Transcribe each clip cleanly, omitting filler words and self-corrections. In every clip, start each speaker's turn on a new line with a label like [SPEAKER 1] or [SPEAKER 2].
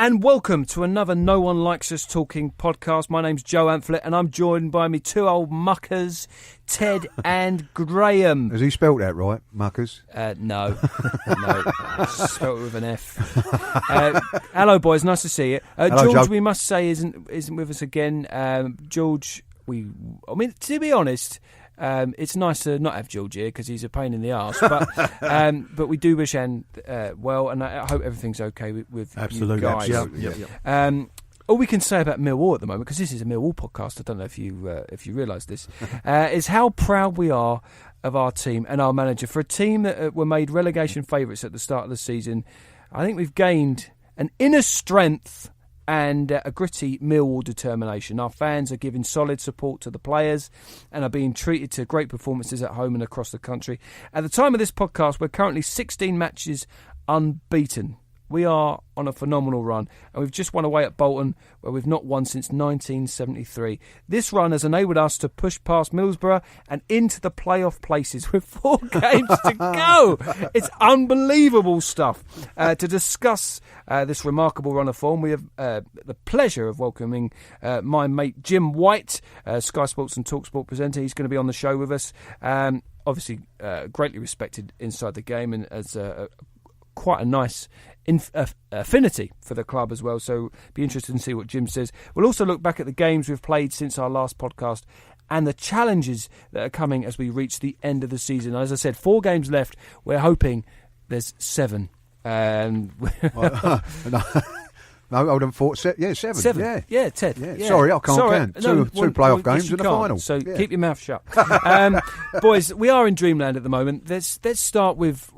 [SPEAKER 1] And welcome to another No One Likes Us Talking podcast. My name's Joe Amphlett and I'm joined by me two old muckers, Ted and Graham.
[SPEAKER 2] Has he spelt that right, muckers?
[SPEAKER 1] No. Spelt it with an F. Hello, boys. Nice to see you.
[SPEAKER 2] Hello,
[SPEAKER 1] George,
[SPEAKER 2] Joe.
[SPEAKER 1] we must say, isn't with us again. George, to be honest, it's nice to not have George here because he's a pain in the arse. But we do wish Anne well, and I hope everything's okay with
[SPEAKER 2] Absolutely,
[SPEAKER 1] you guys.
[SPEAKER 2] absolutely.
[SPEAKER 1] All we can say about Millwall at the moment, because this is a Millwall podcast, I don't know if you realise this, is how proud we are of our team and our manager. For a team that were made relegation favourites at the start of the season, I think we've gained an inner strength and a gritty Millwall determination. Our fans are giving solid support to the players and are being treated to great performances at home and across the country. At the time of this podcast, we're currently 16 matches unbeaten. We are on a phenomenal run, and we've just won away at Bolton, where we've not won since 1973. This run has enabled us to push past Middlesbrough and into the playoff places with 4 games to go. It's unbelievable stuff. To discuss this remarkable run of form, we have the pleasure of welcoming my mate Jim White, Sky Sports and talkSPORT presenter. He's going to be on the show with us. Obviously, greatly respected inside the game and as quite a nice affinity for the club as well, so be interested to see what Jim says. We'll also look back at the games we've played since our last podcast and the challenges that are coming as we reach the end of the season. As I said, 4 games left. We're hoping there's 7.
[SPEAKER 2] No, I would have thought 7.
[SPEAKER 1] 7. Yeah, Ted. Yeah.
[SPEAKER 2] Sorry, I can't count. Two playoff games and a final.
[SPEAKER 1] So keep your mouth shut. Boys, we are in dreamland at the moment. Let's start with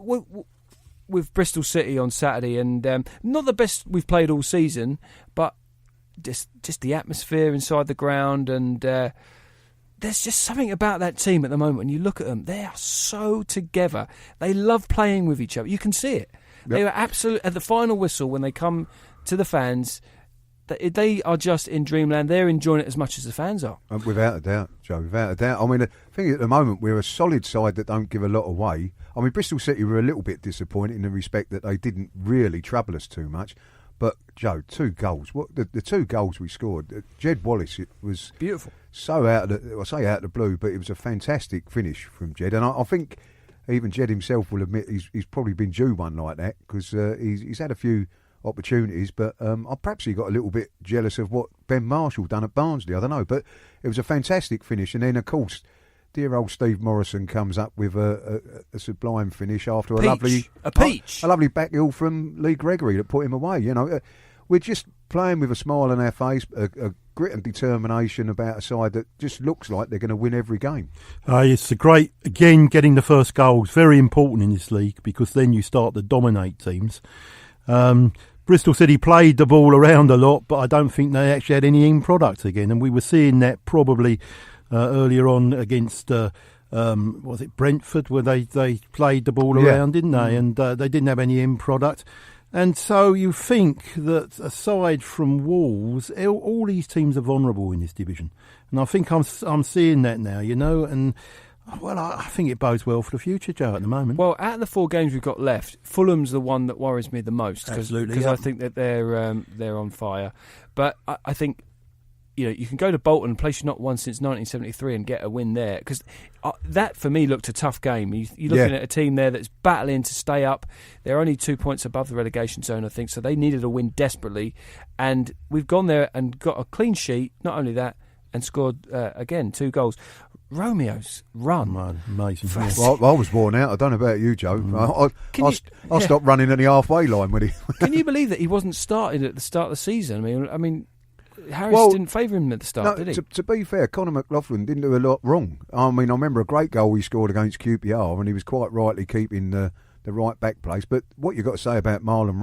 [SPEAKER 1] Bristol City on Saturday, and not the best we've played all season, but just the atmosphere inside the ground, and there's just something about that team at the moment. When you look at them, they are so together. They love playing with each other. You can see it. Yep. They were absolute at the final whistle when they come to the fans. They are just in dreamland. They're enjoying it as much as the fans are.
[SPEAKER 2] Without a doubt, Joe, without a doubt. I mean, I think at the moment we're a solid side that don't give a lot away. I mean, Bristol City were a little bit disappointed in the respect that they didn't really trouble us too much. But, Joe, 2 goals. The 2 goals we scored, Jed Wallace, it was
[SPEAKER 1] beautiful.
[SPEAKER 2] So out of the blue, but it was a fantastic finish from Jed. And I think even Jed himself will admit he's probably been due one like that because he's had a few opportunities, but perhaps he got a little bit jealous of what Ben Marshall done at Barnsley. I don't know, but it was a fantastic finish. And then, of course, dear old Steve Morrison comes up with a sublime finish after a lovely back heel from Lee Gregory that put him away. You know, we're just playing with a smile on our face, a grit and determination about a side that just looks like they're going to win every game.
[SPEAKER 3] It's great, again, getting the first goal is very important in this league because then you start to dominate teams. Bristol City played the ball around a lot, but I don't think they actually had any end product again. And we were seeing that probably earlier on against, was it Brentford, where they played the ball around, didn't they? And they didn't have any end product. And so you think that aside from Wolves, all these teams are vulnerable in this division. And I think I'm seeing that now, you know, and well, I think it bodes well for the future, Joe, at the moment.
[SPEAKER 1] Well, out of the 4 games we've got left, Fulham's the one that worries me the most because I think that they're on fire. But I think you can go to Bolton, a place you've not won since 1973, and get a win there because that for me looked a tough game. You're looking at a team there that's battling to stay up. They're only 2 points above the relegation zone, I think, so they needed a win desperately. And we've gone there and got a clean sheet. Not only that, and scored again 2 goals. Romeo's run.
[SPEAKER 3] Amazing.
[SPEAKER 2] Well, I was worn out. I don't know about you, Joe. I stopped running at the halfway line when he...
[SPEAKER 1] Can you believe that he wasn't started at the start of the season? I mean, Harris didn't favour him at the start, did he?
[SPEAKER 2] To be fair, Conor McLaughlin didn't do a lot wrong. I mean, I remember a great goal he scored against QPR and he was quite rightly keeping the right back place. But what you've got to say about Marlon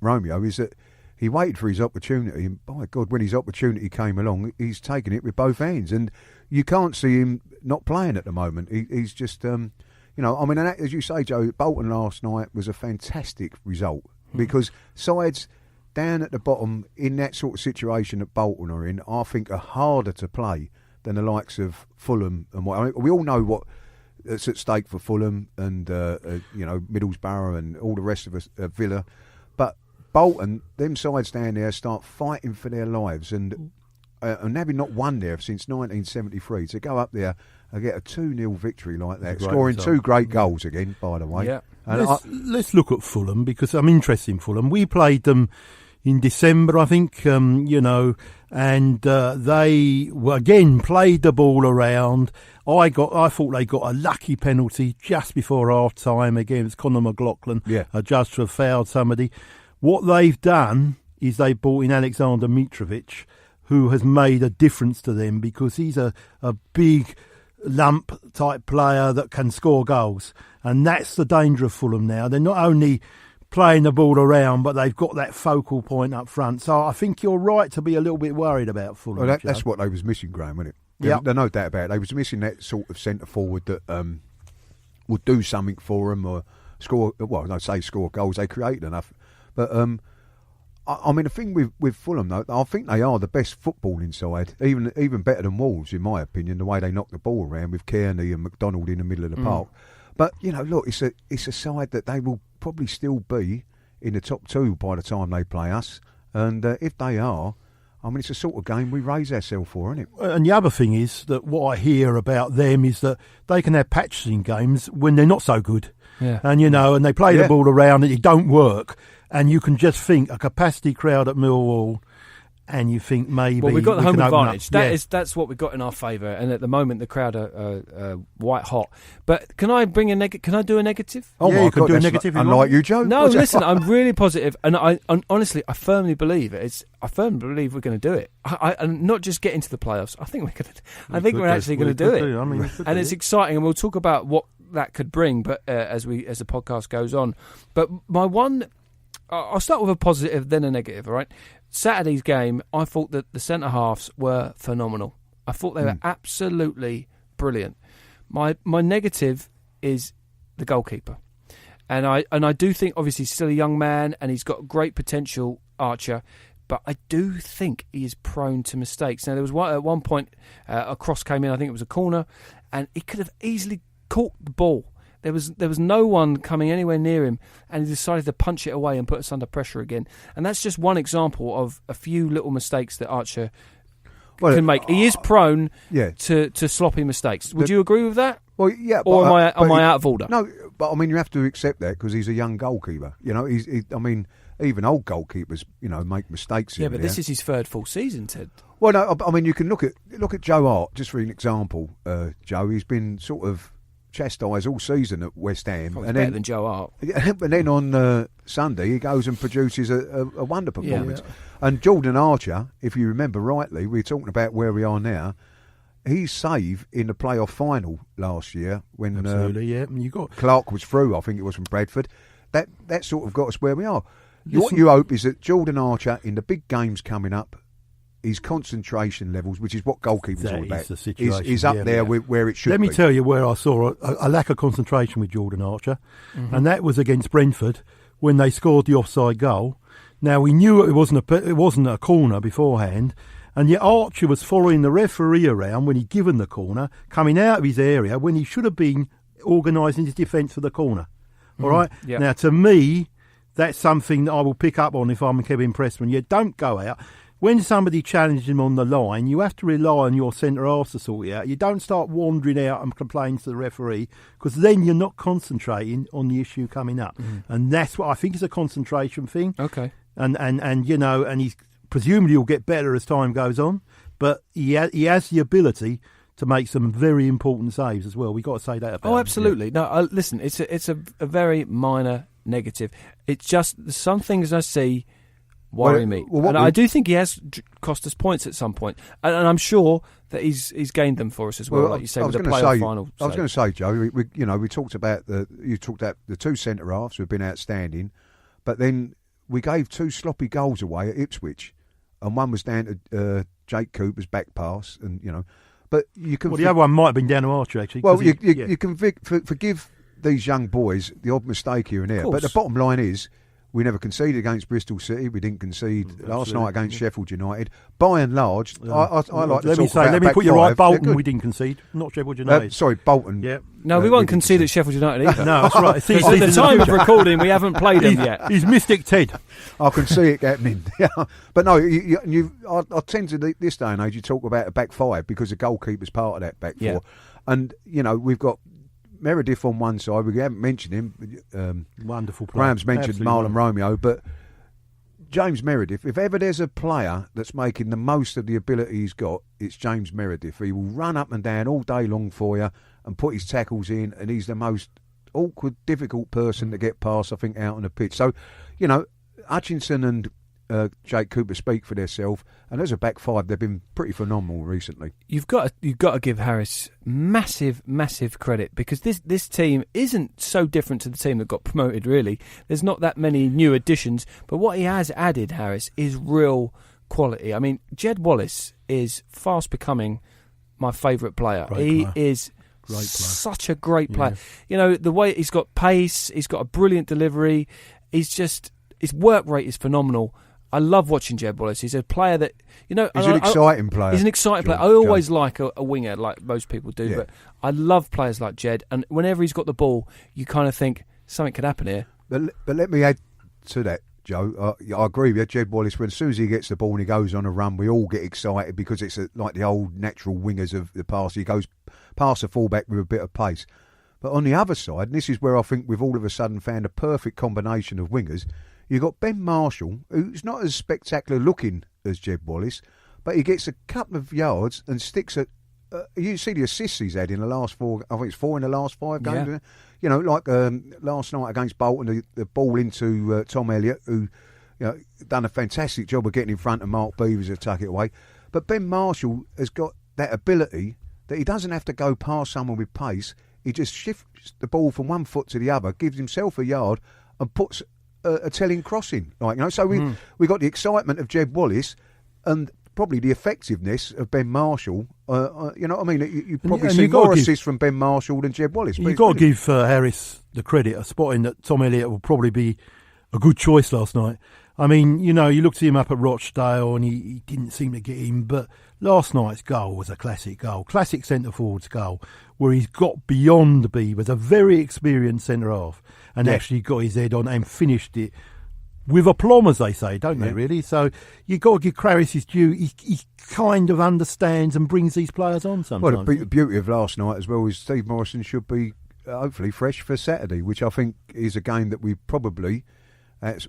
[SPEAKER 2] Romeo is that he waited for his opportunity, and by God, when his opportunity came along, he's taken it with both hands. And you can't see him not playing at the moment. He's just, I mean, as you say, Joe, Bolton last night was a fantastic result because sides down at the bottom in that sort of situation that Bolton are in, I think are harder to play than the likes of Fulham and what. I mean, we all know what that's at stake for Fulham and Middlesbrough and all the rest of us, Villa. But Bolton, them sides down there start fighting for their lives, and having not won there since 1973, to go up there and get a 2-0 victory like that, scoring result. 2 great goals again, by the way.
[SPEAKER 1] Yeah.
[SPEAKER 2] And
[SPEAKER 3] let's look at Fulham, because I'm interested in Fulham. We played them in December, I think, and they again played the ball around. I thought they got a lucky penalty just before half time against Conor McLaughlin.
[SPEAKER 2] Yeah.
[SPEAKER 3] Judged to have fouled somebody. What they've done is they brought in Alexander Mitrovic, who has made a difference to them, because he's a big lump type player that can score goals. And that's the danger of Fulham now. They're not only playing the ball around, but they've got that focal point up front. So I think you're right to be a little bit worried about Fulham.
[SPEAKER 2] Well, that's what they was missing, Graham, wasn't it?
[SPEAKER 3] Yeah,
[SPEAKER 2] there's no doubt about it. They was missing that sort of centre forward that would do something for them, or score. Well, I say score goals. They create enough, but I mean, the thing with Fulham though, I think they are the best footballing side, even better than Wolves, in my opinion. The way they knock the ball around with Kearney and McDonald in the middle of the park. But look, it's a side that they will probably still be in the top 2 by the time they play us, and if they are, I mean, it's a sort of game we raise ourselves for, isn't it?
[SPEAKER 3] And the other thing is that what I hear about them is that they can have patches in games when they're not so good.
[SPEAKER 1] Yeah.
[SPEAKER 3] And, and they play the ball around and it don't work. And you can just think a capacity crowd at Millwall, and you think maybe...
[SPEAKER 1] Well, we've got the home advantage. That's what we've got in our favour. And at the moment, the crowd are white hot. But can I bring Can I do a negative?
[SPEAKER 2] Oh,
[SPEAKER 3] yeah,
[SPEAKER 2] my
[SPEAKER 3] you can
[SPEAKER 2] God,
[SPEAKER 3] do a negative.
[SPEAKER 2] Unlike you, Joe.
[SPEAKER 1] No, listen, I'm really positive, and honestly, I firmly believe it. I firmly believe we're going to do it. And not just get into the playoffs. I think we're going to. I think we're actually going to do it.
[SPEAKER 3] I mean,
[SPEAKER 1] and it's exciting, and we'll talk about what that could bring. But as the podcast goes on, but my one, I'll start with a positive, then a negative. All right. Saturday's game, I thought that the centre halves were phenomenal. I thought they were absolutely brilliant. My negative is the goalkeeper, and I do think obviously he's still a young man and he's got great potential, Archer, but I do think he is prone to mistakes. Now there was at one point a cross came in, I think it was a corner, and he could have easily caught the ball. There was no one coming anywhere near him, and he decided to punch it away and put us under pressure again. And that's just one example of a few little mistakes that Archer can make. He is prone to sloppy mistakes. Would you agree with that?
[SPEAKER 2] Well, yeah.
[SPEAKER 1] Or am I out of order?
[SPEAKER 2] No, but I mean, you have to accept that because he's a young goalkeeper. I mean, even old goalkeepers, make mistakes.
[SPEAKER 1] Yeah, but this is his third full season, Ted.
[SPEAKER 2] Well, no, I mean, you can look at Joe Hart, just for an example. Joe, he's been sort of chastised all season at West Ham,
[SPEAKER 1] and better than Joe Hart.
[SPEAKER 2] And then on Sunday he goes and produces a wonder performance. Yeah. And Jordan Archer, if you remember rightly, we're talking about where we are now. His save in the playoff final last year when
[SPEAKER 3] you got
[SPEAKER 2] Clark was through, I think it was from Bradford. That sort of got us where we are. What you hope is that Jordan Archer in the big games coming up, his concentration levels, which is what goalkeepers all about, is up there with where it should be.
[SPEAKER 3] Let me tell you where I saw a lack of concentration with Jordan Archer, and that was against Brentford when they scored the offside goal. Now we knew it wasn't a corner beforehand, and yet Archer was following the referee around when he'd given the corner, coming out of his area when he should have been organising his defence for the corner. All right. Yep. Now to me, that's something that I will pick up on if I'm Kevin Pressman. You don't go out. When somebody challenges him on the line, you have to rely on your centre half to sort it out. You don't start wandering out and complaining to the referee, because then you're not concentrating on the issue coming up. And that's what I think is a concentration thing.
[SPEAKER 1] Okay.
[SPEAKER 3] And he's presumably he'll get better as time goes on, but he has the ability to make some very important saves as well. We've got to say that about him.
[SPEAKER 1] Absolutely. No, listen, it's a very minor negative. It's just some things I see worry me. And I do think he has cost us points at some point. And I'm sure that he's gained them for us as well, like you say, with the playoff final.
[SPEAKER 2] I was going to say, Joe, we talked about the two centre halves who've been outstanding, but then we gave 2 sloppy goals away at Ipswich, and one was down to Jake Cooper's back pass, and but you can.
[SPEAKER 3] Well, the other one might have been down to Archer actually.
[SPEAKER 2] Well, you can forgive these young boys the odd mistake here and there, but the bottom line is, We never conceded against Bristol City. We didn't concede last night against Sheffield United. By and large, I like to talk about
[SPEAKER 3] let me put you
[SPEAKER 2] five.
[SPEAKER 3] right. Bolton, we didn't concede. Not Sheffield United.
[SPEAKER 2] Sorry, Bolton.
[SPEAKER 3] Yeah.
[SPEAKER 1] No, we won't concede at Sheffield United either.
[SPEAKER 3] No, that's right. See,
[SPEAKER 1] at the time of recording, we haven't played them yet.
[SPEAKER 3] He's Mystic Ted.
[SPEAKER 2] I can see it happening. But no, I tend to, this day and age, you talk about a back five because the goalkeeper's part of that back four. And, we've got Meredith on one side. We haven't mentioned him.
[SPEAKER 3] Wonderful player.
[SPEAKER 2] Graham's mentioned Marlon Romeo, but James Meredith, if ever there's a player that's making the most of the ability he's got, it's James Meredith. He will run up and down all day long for you and put his tackles in, and he's the most awkward, difficult person to get past, I think, out on the pitch. So, Hutchinson and Jake Cooper speak for themselves, and as a back five, they've been pretty phenomenal recently.
[SPEAKER 1] You've got to give Harris massive credit, because this team isn't so different to the team that got promoted. Really, there's not that many new additions, but what he has added, Harris, is real quality. I mean, Jed Wallace is fast becoming my favourite player. He is such a great player.
[SPEAKER 3] Yeah.
[SPEAKER 1] The way he's got pace, he's got a brilliant delivery. His work rate is phenomenal. I love watching Jed Wallace. He's a player that,
[SPEAKER 2] he's an exciting player.
[SPEAKER 1] He's an exciting player. I always like a winger, like most people do, but I love players like Jed. And whenever he's got the ball, you kind of think something could happen here.
[SPEAKER 2] But let me add to that, Joe. I agree with you. Jed Wallace, as soon as he gets the ball and he goes on a run, we all get excited because it's like the old natural wingers of the past. He goes past the fullback with a bit of pace. But on the other side, and this is where I think we've all of a sudden found a perfect combination of wingers. You've got Ben Marshall, who's not as spectacular looking as Jed Wallace, but he gets a couple of yards and sticks at. You see the assists he's had in the last four. I think it's 4 in the last 5 games.
[SPEAKER 1] Yeah.
[SPEAKER 2] Like last night against Bolton, the ball into Tom Elliott, who done a fantastic job of getting in front of Mark Beavers to tuck it away. But Ben Marshall has got that ability that he doesn't have to go past someone with pace. He just shifts the ball from one foot to the other, gives himself a yard, and puts a telling crossing, So we got the excitement of Jed Wallace and probably the effectiveness of Ben Marshall. You know what I mean? You probably see more assists from Ben Marshall than Jed Wallace.
[SPEAKER 3] You've got to give Harris the credit of spotting that Tom Elliott will probably be a good choice last night. I mean, you looked at him up at Rochdale and he didn't seem to get in, but last night's goal was a classic goal, classic centre-forward's goal, where he's got beyond the Beavers, a very experienced centre-half, and actually got his head on and finished it with aplomb, as they say, don't they, really? So you've got to give Harris his due. He kind of understands and brings these players on sometimes.
[SPEAKER 2] Well, the beauty of last night as well is Steve Morrison should be hopefully fresh for Saturday, which I think is a game that we probably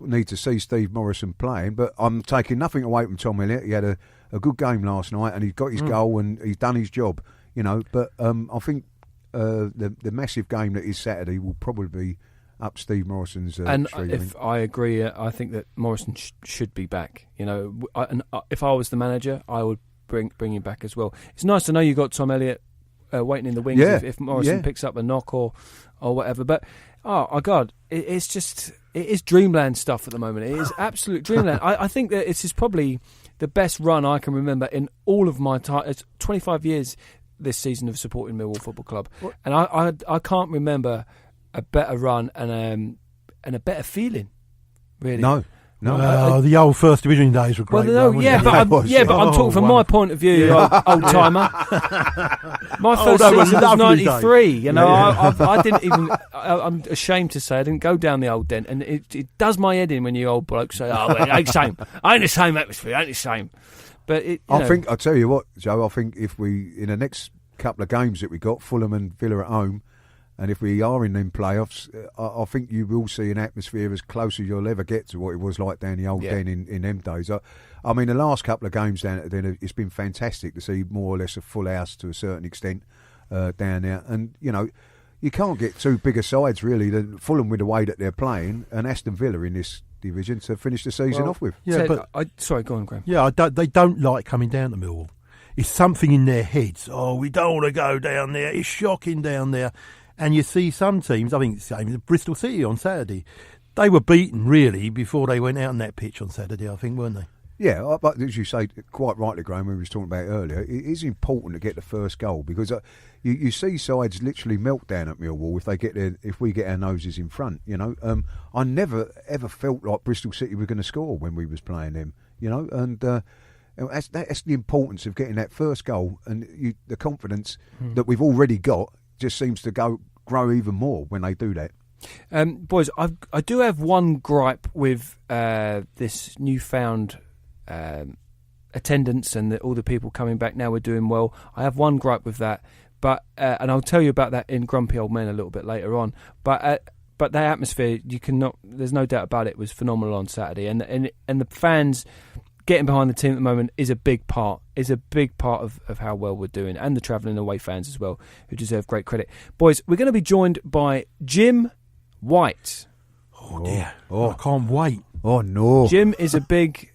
[SPEAKER 2] need to see Steve Morrison playing. But I'm taking nothing away from Tom Elliott. He had a good game last night and he got his goal and he's done his job, But I think the massive game that is Saturday will probably be up Steve Morrison's
[SPEAKER 1] and
[SPEAKER 2] street.
[SPEAKER 1] I agree, I think that Morrison should be back. If I was the manager, I would bring him back as well. It's nice to know you got Tom Elliott waiting in the wings if Morrison picks up a knock or whatever. But oh God, it is dreamland stuff at the moment. It is absolute dreamland. I think that this is probably the best run I can remember in all of my time. It's 25 years this season of supporting Millwall Football Club, and I can't remember a better run and a better feeling, really.
[SPEAKER 2] No.
[SPEAKER 3] The old First Division days were great.
[SPEAKER 1] But I'm talking from my point of view, old timer. My first season was 93. I didn't even. I'm ashamed to say I didn't go down the old dent, and it does my head in when you old blokes say, "Oh, well, it ain't the same. Ain't the same atmosphere. Ain't the same." But
[SPEAKER 2] I tell you what, Joe. I think if we in the next couple of games that we got, Fulham and Villa at home. And if we are in them playoffs, I think you will see an atmosphere as close as you'll ever get to what it was like down the old den in them days. I mean, the last couple of games down at the den, it's been fantastic to see more or less a full house to a certain extent down there. And, you can't get two bigger sides, really, than Fulham with the way that they're playing and Aston Villa in this division to finish the season off with.
[SPEAKER 3] Yeah,
[SPEAKER 1] sorry, go on, Graham.
[SPEAKER 3] Yeah, they don't like coming down to Millwall. It's something in their heads. Oh, we don't want to go down there. It's shocking down there. And you see some teams, I think it's the same as Bristol City on Saturday, they were beaten really before they went out on that pitch on Saturday, I think, weren't they?
[SPEAKER 2] Yeah, but as you say, quite rightly, Graham, we were talking about earlier, it is important to get the first goal because you see sides literally melt down at Millwall if we get our noses in front. I never ever felt like Bristol City were going to score when we was playing them. And that's the importance of getting that first goal, and the confidence that we've already got just seems to grow even more when they do that.
[SPEAKER 1] Boys, I do have one gripe with this newfound attendance and all the people coming back now. We're doing well. I have one gripe with that, but and I'll tell you about that in Grumpy Old Men a little bit later on. But the atmosphere, there's no doubt about it, was phenomenal on Saturday, and the fans getting behind the team at the moment is a big part of how well we're doing, and the travelling away fans as well, who deserve great credit. Boys, we're going to be joined by Jim White.
[SPEAKER 3] Oh dear! I can't wait.
[SPEAKER 2] Oh no!
[SPEAKER 1] Jim is a big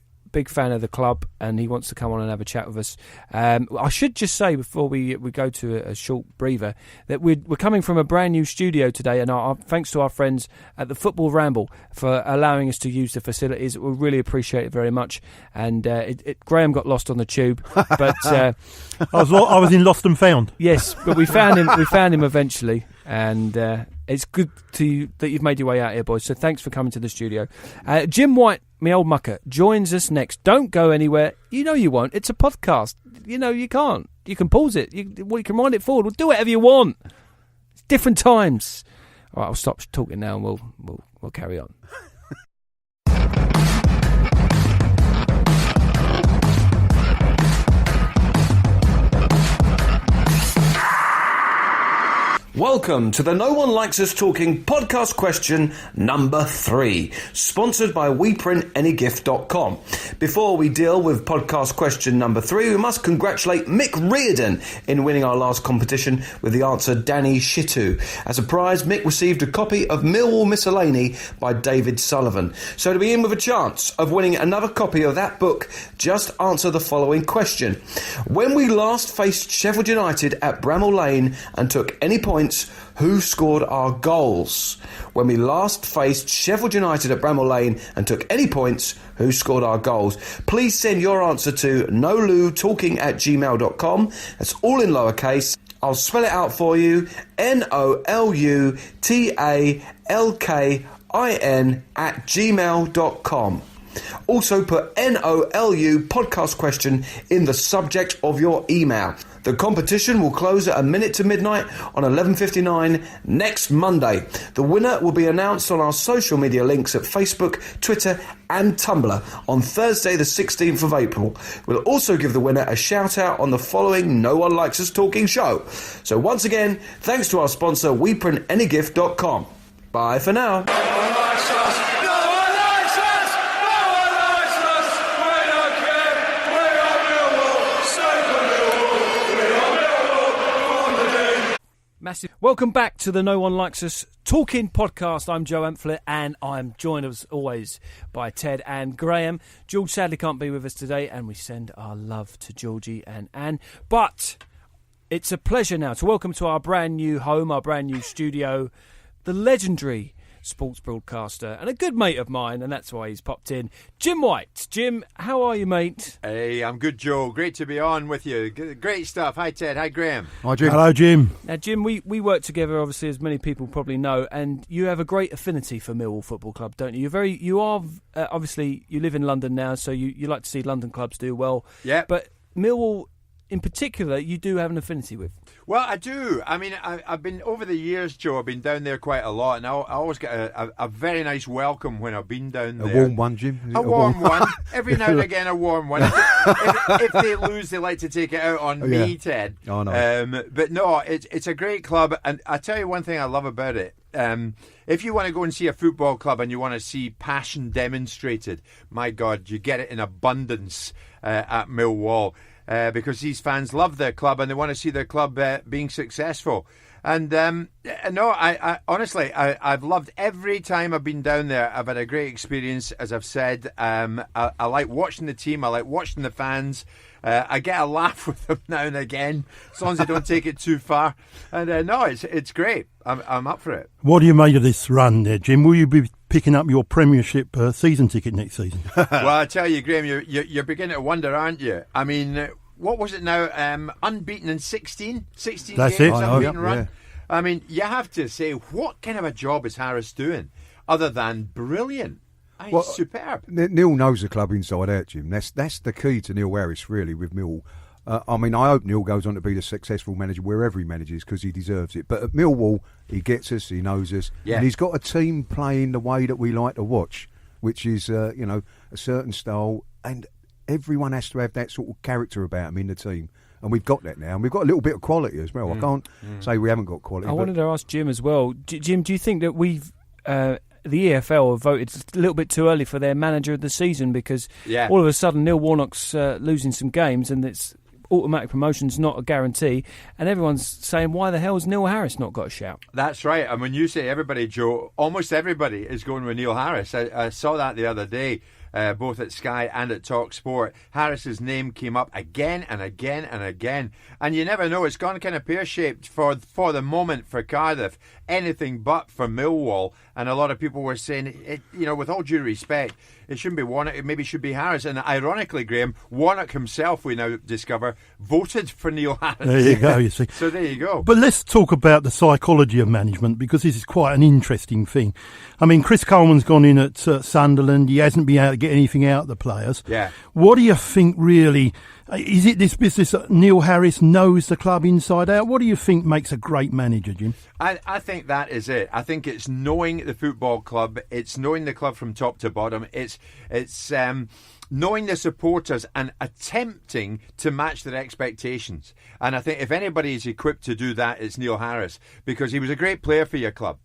[SPEAKER 1] fan of the club, and he wants to come on and have a chat with us. I should just say before we go to a short breather that we're coming from a brand new studio today, and our thanks to our friends at the Football Ramble for allowing us to use the facilities. We really appreciate it very much. And Graham got lost on the tube, but
[SPEAKER 3] I was in Lost and Found.
[SPEAKER 1] Yes, but we found him. We found him eventually, and it's good that you've made your way out here, boys. So thanks for coming to the studio. Jim White, me old mucker, joins us next. Don't go anywhere. You know you won't. It's a podcast. You can't. You can pause it. You can wind it forward. We'll do whatever you want. It's different times. All right, I'll stop talking now, and we'll carry on. Welcome to the No One Likes Us Talking podcast question number 3, sponsored by WePrintAnyGift.com. Before we deal with podcast question number 3, we must congratulate Mick Reardon in winning our last competition with the answer Danny Shitu. As a prize, Mick received a copy of Millwall Miscellany by David Sullivan. So to be in with a chance of winning another copy of that book, just answer the following question. When we last faced Sheffield United at Bramall Lane and took any points, who scored our goals? When we last faced Sheffield United at Bramall Lane and took any points, who scored our goals? Please send your answer to nolutalking@gmail.com. That's all in lowercase. I'll spell it out for you. NOLUTALKIN@gmail.com. Also put NOLU podcast question in the subject of your email. The competition will close at 1 to midnight on 11:59 next Monday. The winner will be announced on our social media links at Facebook, Twitter and Tumblr on Thursday the 16th of April. We'll also give the winner a shout out on the following No One Likes Us Talking show. So once again, thanks to our sponsor WePrintAnyGift.com. Bye for now. Massive. Welcome back to the No One Likes Us Talking podcast. I'm Joe Amphlett, and I'm joined as always by Ted and Graham. George sadly can't be with us today, and we send our love to Georgie and Anne. But it's a pleasure now to welcome to our brand new home, our brand new studio, the legendary sports broadcaster and a good mate of mine, and that's why he's popped in, Jim White. Jim, how are you, mate?
[SPEAKER 4] Hey, I'm good, Joe. Great to be on with you. Great stuff. Hi, Ted. Hi, Graham.
[SPEAKER 2] Hi, Jim.
[SPEAKER 3] Hello, Jim.
[SPEAKER 1] Now, Jim, we work together, obviously, as many people probably know, and you have a great affinity for Millwall Football Club, don't you? Obviously, you live in London now, so you like to see London clubs do well.
[SPEAKER 4] Yeah.
[SPEAKER 1] But Millwall, in particular, you do have an affinity with.
[SPEAKER 4] Well, I do. I mean, I've been, over the years, Joe, I've been down there quite a lot, and I always get a very nice welcome when I've been down there.
[SPEAKER 2] A warm one, Jim?
[SPEAKER 4] A warm one. Every now and again, a warm one. If they lose, they like to take it out on me, Ted.
[SPEAKER 2] Oh, no.
[SPEAKER 4] But no, it's a great club, and I tell you one thing I love about it. If you want to go and see a football club and you want to see passion demonstrated, my God, you get it in abundance at Millwall. Because these fans love their club and they want to see their club being successful. And I honestly, I've loved every time I've been down there. I've had a great experience, as I've said. I like watching the team. I like watching the fans. I get a laugh with them now and again, as long as they don't take it too far. And no, it's great. I'm up for it.
[SPEAKER 3] What do you make of this run there, Jim? Will you be picking up your Premiership season ticket next season?
[SPEAKER 4] Well, I tell you, Graham, you're beginning to wonder, aren't you? I mean, what was it now? Unbeaten in 16
[SPEAKER 3] That's
[SPEAKER 4] games,
[SPEAKER 3] it.
[SPEAKER 4] unbeaten run.
[SPEAKER 2] Yeah.
[SPEAKER 4] I mean, you have to say, what kind of a job is Harris doing other than brilliant?
[SPEAKER 2] Well,
[SPEAKER 4] superb.
[SPEAKER 2] Neil knows the club inside out, Jim. That's the key to Neil Harris, really, with Millwall. I mean, I hope Neil goes on to be the successful manager wherever he manages, because he deserves it. But at Millwall, he gets us, he knows us, and he's got a team playing the way that we like to watch, which is, a certain style, and everyone has to have that sort of character about him in the team. And we've got that now, and we've got a little bit of quality as well. I can't say we haven't got quality.
[SPEAKER 1] I wanted to ask Jim as well. Jim, do you think that we've... the EFL have voted a little bit too early for their manager of the season, because all of a sudden Neil Warnock's losing some games and it's automatic promotion's not a guarantee, and everyone's saying, why the hell's Neil Harris not got a shout?
[SPEAKER 4] That's right. And when you say everybody, Joe, almost everybody is going with Neil Harris. I saw that the other day. Both at Sky and at talkSPORT, Harris's name came up again and again and again, and you never know. It's gone kind of pear-shaped for the moment for Cardiff, anything but for Millwall. And a lot of people were saying, with all due respect, it shouldn't be Warnock, it maybe should be Harris. And ironically, Graham, Warnock himself, we now discover, voted for Neil Harris.
[SPEAKER 3] There you go, you see.
[SPEAKER 4] So there you go.
[SPEAKER 3] But let's talk about the psychology of management, because this is quite an interesting thing. I mean, Chris Coleman's gone in at Sunderland. He hasn't been able to get anything out of the players.
[SPEAKER 4] Yeah.
[SPEAKER 3] What do you think, really? Is it this business that Neil Harris knows the club inside out? What do you think makes a great manager, Jim?
[SPEAKER 4] I think that is it. I think it's knowing the football club. It's knowing the club from top to bottom. It's knowing the supporters and attempting to match their expectations. And I think if anybody is equipped to do that, it's Neil Harris, because he was a great player for your club.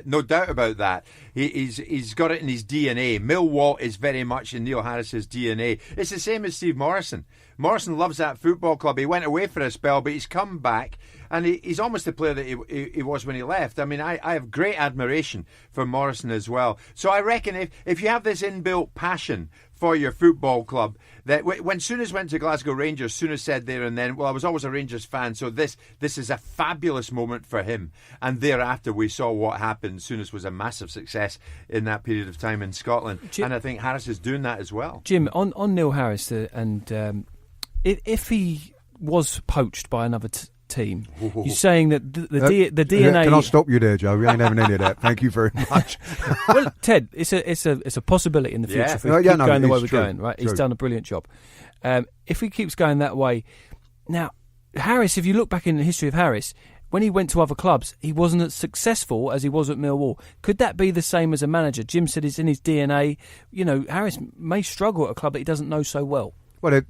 [SPEAKER 4] No doubt about that. He's got it in his DNA. Millwall is very much in Neil Harris's DNA. It's the same as Steve Morrison. Morrison loves that football club. He went away for a spell, but he's come back, and he's almost the player that he was when he left. I mean, I have great admiration for Morrison as well. So I reckon if you have this inbuilt passion for your football club, that when Souness went to Glasgow Rangers, Souness said there and then, well, I was always a Rangers fan, so this is a fabulous moment for him. And thereafter we saw what happened. Souness was a massive success in that period of time in Scotland. Jim, and I think Harris is doing that as well.
[SPEAKER 1] Jim, on Neil Harris, if he was poached by another team, you're saying that the DNA...
[SPEAKER 2] Can I stop you there, Joe? We ain't having any of that. Thank you very much.
[SPEAKER 1] Well, Ted, it's a possibility in the future if we keep going the way we're going. Right, he's done a brilliant job. If he keeps going that way, now Harris, if you look back in the history of Harris, when he went to other clubs, he wasn't as successful as he was at Millwall. Could that be the same as a manager? Jim said it's in his DNA. Harris may struggle at a club that he doesn't know so well.
[SPEAKER 2] Well,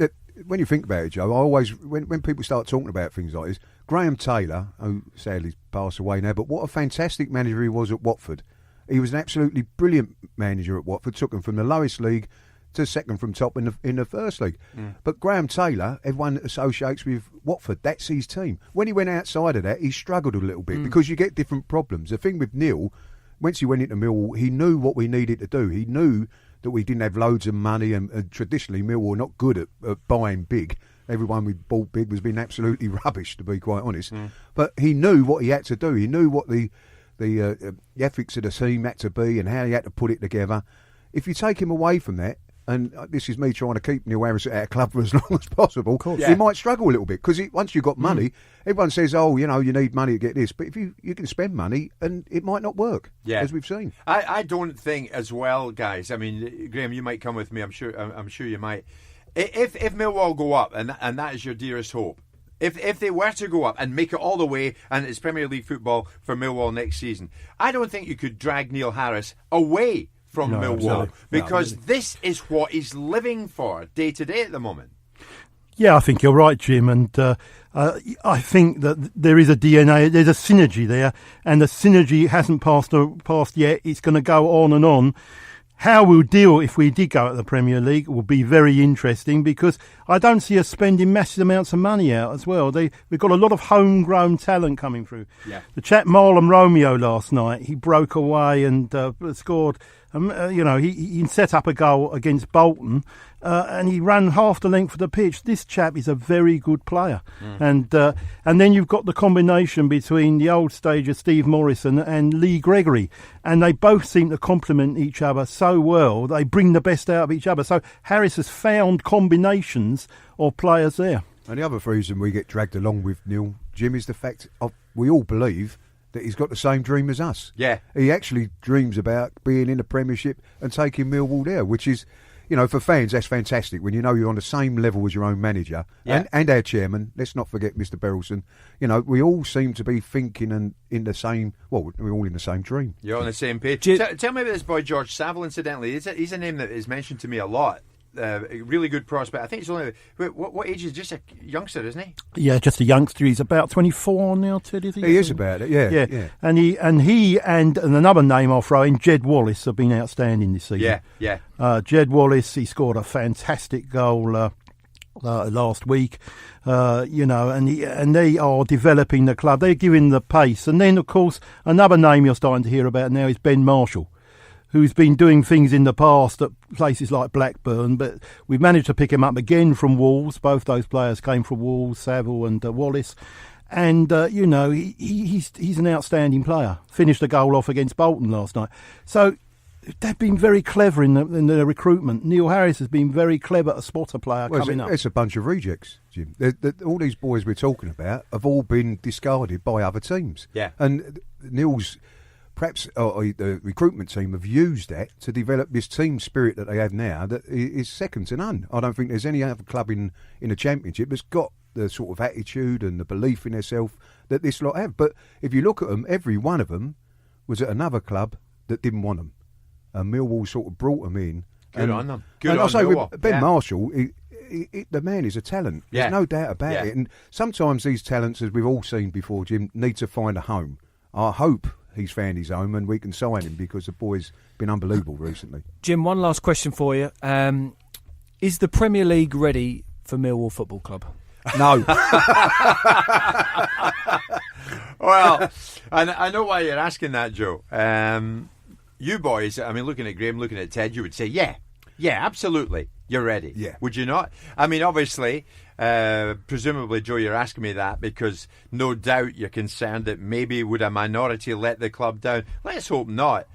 [SPEAKER 2] when you think about it, Joe, I always, when people start talking about things like this, Graham Taylor, who sadly passed away now, but what a fantastic manager he was at Watford. He was an absolutely brilliant manager at Watford, took them from the lowest league to second from top in the first league. But Graham Taylor, everyone associates with Watford. That's his team. When he went outside of that, he struggled a little bit because you get different problems. The thing with Neil, once he went into Millwall, he knew what we needed to do. He knew that we didn't have loads of money, and traditionally Millwall were not good at buying big. Everyone we bought big was being absolutely rubbish, to be quite honest. But he knew what he had to do. He knew what the ethics of the team had to be and how he had to put it together. If you take him away from that, and this is me trying to keep Neil Harris at our club for as long as possible, he might struggle a little bit, because once you've got money, everyone says, oh, you need money to get this. But if you can spend money, and it might not work, as we've seen.
[SPEAKER 4] I don't think as well, guys. I mean, Graham, you might come with me. I'm sure you might. If Millwall go up, and that is your dearest hope, if they were to go up and make it all the way, and it's Premier League football for Millwall next season, I don't think you could drag Neil Harris away from Millwall, because this is what he's living for day to day at the moment.
[SPEAKER 3] Yeah, I think you're right, Jim, and I think that there is a DNA, there's a synergy there, and the synergy hasn't passed yet. It's going to go on and on. How we'll deal if we did go at the Premier League will be very interesting, because I don't see us spending massive amounts of money out as well. We've got a lot of homegrown talent coming through. Yeah. The chap Marlon Romeo last night, he broke away and scored He set up a goal against Bolton, and he ran half the length of the pitch. This chap is a very good player, and then you've got the combination between the old stager Steve Morrison and Lee Gregory, and they both seem to complement each other so well. They bring the best out of each other. So Harris has found combinations of players there.
[SPEAKER 2] And the other reason we get dragged along with Neil, Jim, is the fact we all believe that he's got the same dream as us.
[SPEAKER 4] Yeah.
[SPEAKER 2] He actually dreams about being in the Premiership and taking Millwall there, which is, for fans, that's fantastic. When you know you're on the same level as your own manager and our chairman, let's not forget Mr. Berylson, we all seem to be thinking and in the same, we're all in the same dream.
[SPEAKER 4] You're on the same page. Tell me about this boy, George Saville, incidentally. He's a name that is mentioned to me a lot. A really good prospect. I think he's only what age is he? Just a youngster, isn't he?
[SPEAKER 3] Yeah, just a youngster. He's about 24 now, Ted.
[SPEAKER 2] He is about it. Yeah.
[SPEAKER 3] And he and another name I'll throw in, Jed Wallace, have been outstanding this season.
[SPEAKER 4] Yeah.
[SPEAKER 3] Jed Wallace, he scored a fantastic goal last week. And they are developing the club. They're giving the pace. And then, of course, another name you're starting to hear about now is Ben Marshall, who's been doing things in the past at places like Blackburn, but we've managed to pick him up again from Wolves. Both those players came from Wolves, Saville and Wallace. And, he's an outstanding player. Finished the goal off against Bolton last night. So they've been very clever in the recruitment. Neil Harris has been very clever to spot a player coming up.
[SPEAKER 2] It's a bunch of rejects, Jim. All these boys we're talking about have all been discarded by other teams.
[SPEAKER 4] Yeah.
[SPEAKER 2] And Neil's... Perhaps the recruitment team have used that to develop this team spirit that they have now that is second to none. I don't think there's any other club in the Championship that's got the sort of attitude and the belief in themselves that this lot have. But if you look at them, every one of them was at another club that didn't want them. And Millwall sort of brought them in.
[SPEAKER 4] Good on them. Good
[SPEAKER 2] on
[SPEAKER 4] Millwall.
[SPEAKER 2] With Ben Marshall, the man is a talent. There's no doubt about it. And sometimes these talents, as we've all seen before, Jim, need to find a home. I hope he's found his home and we can sign him because the boy's been unbelievable recently.
[SPEAKER 1] Jim, one last question for you. Is the Premier League ready for Millwall Football Club?
[SPEAKER 2] No.
[SPEAKER 4] Well, I know why you're asking that, Joe. You boys, looking at Graham, looking at Ted, you would say, yeah, absolutely, you're ready.
[SPEAKER 2] Yeah.
[SPEAKER 4] Would you not? Obviously... presumably, Joe, you're asking me that because no doubt you're concerned that maybe would a minority let the club down. Let's hope not.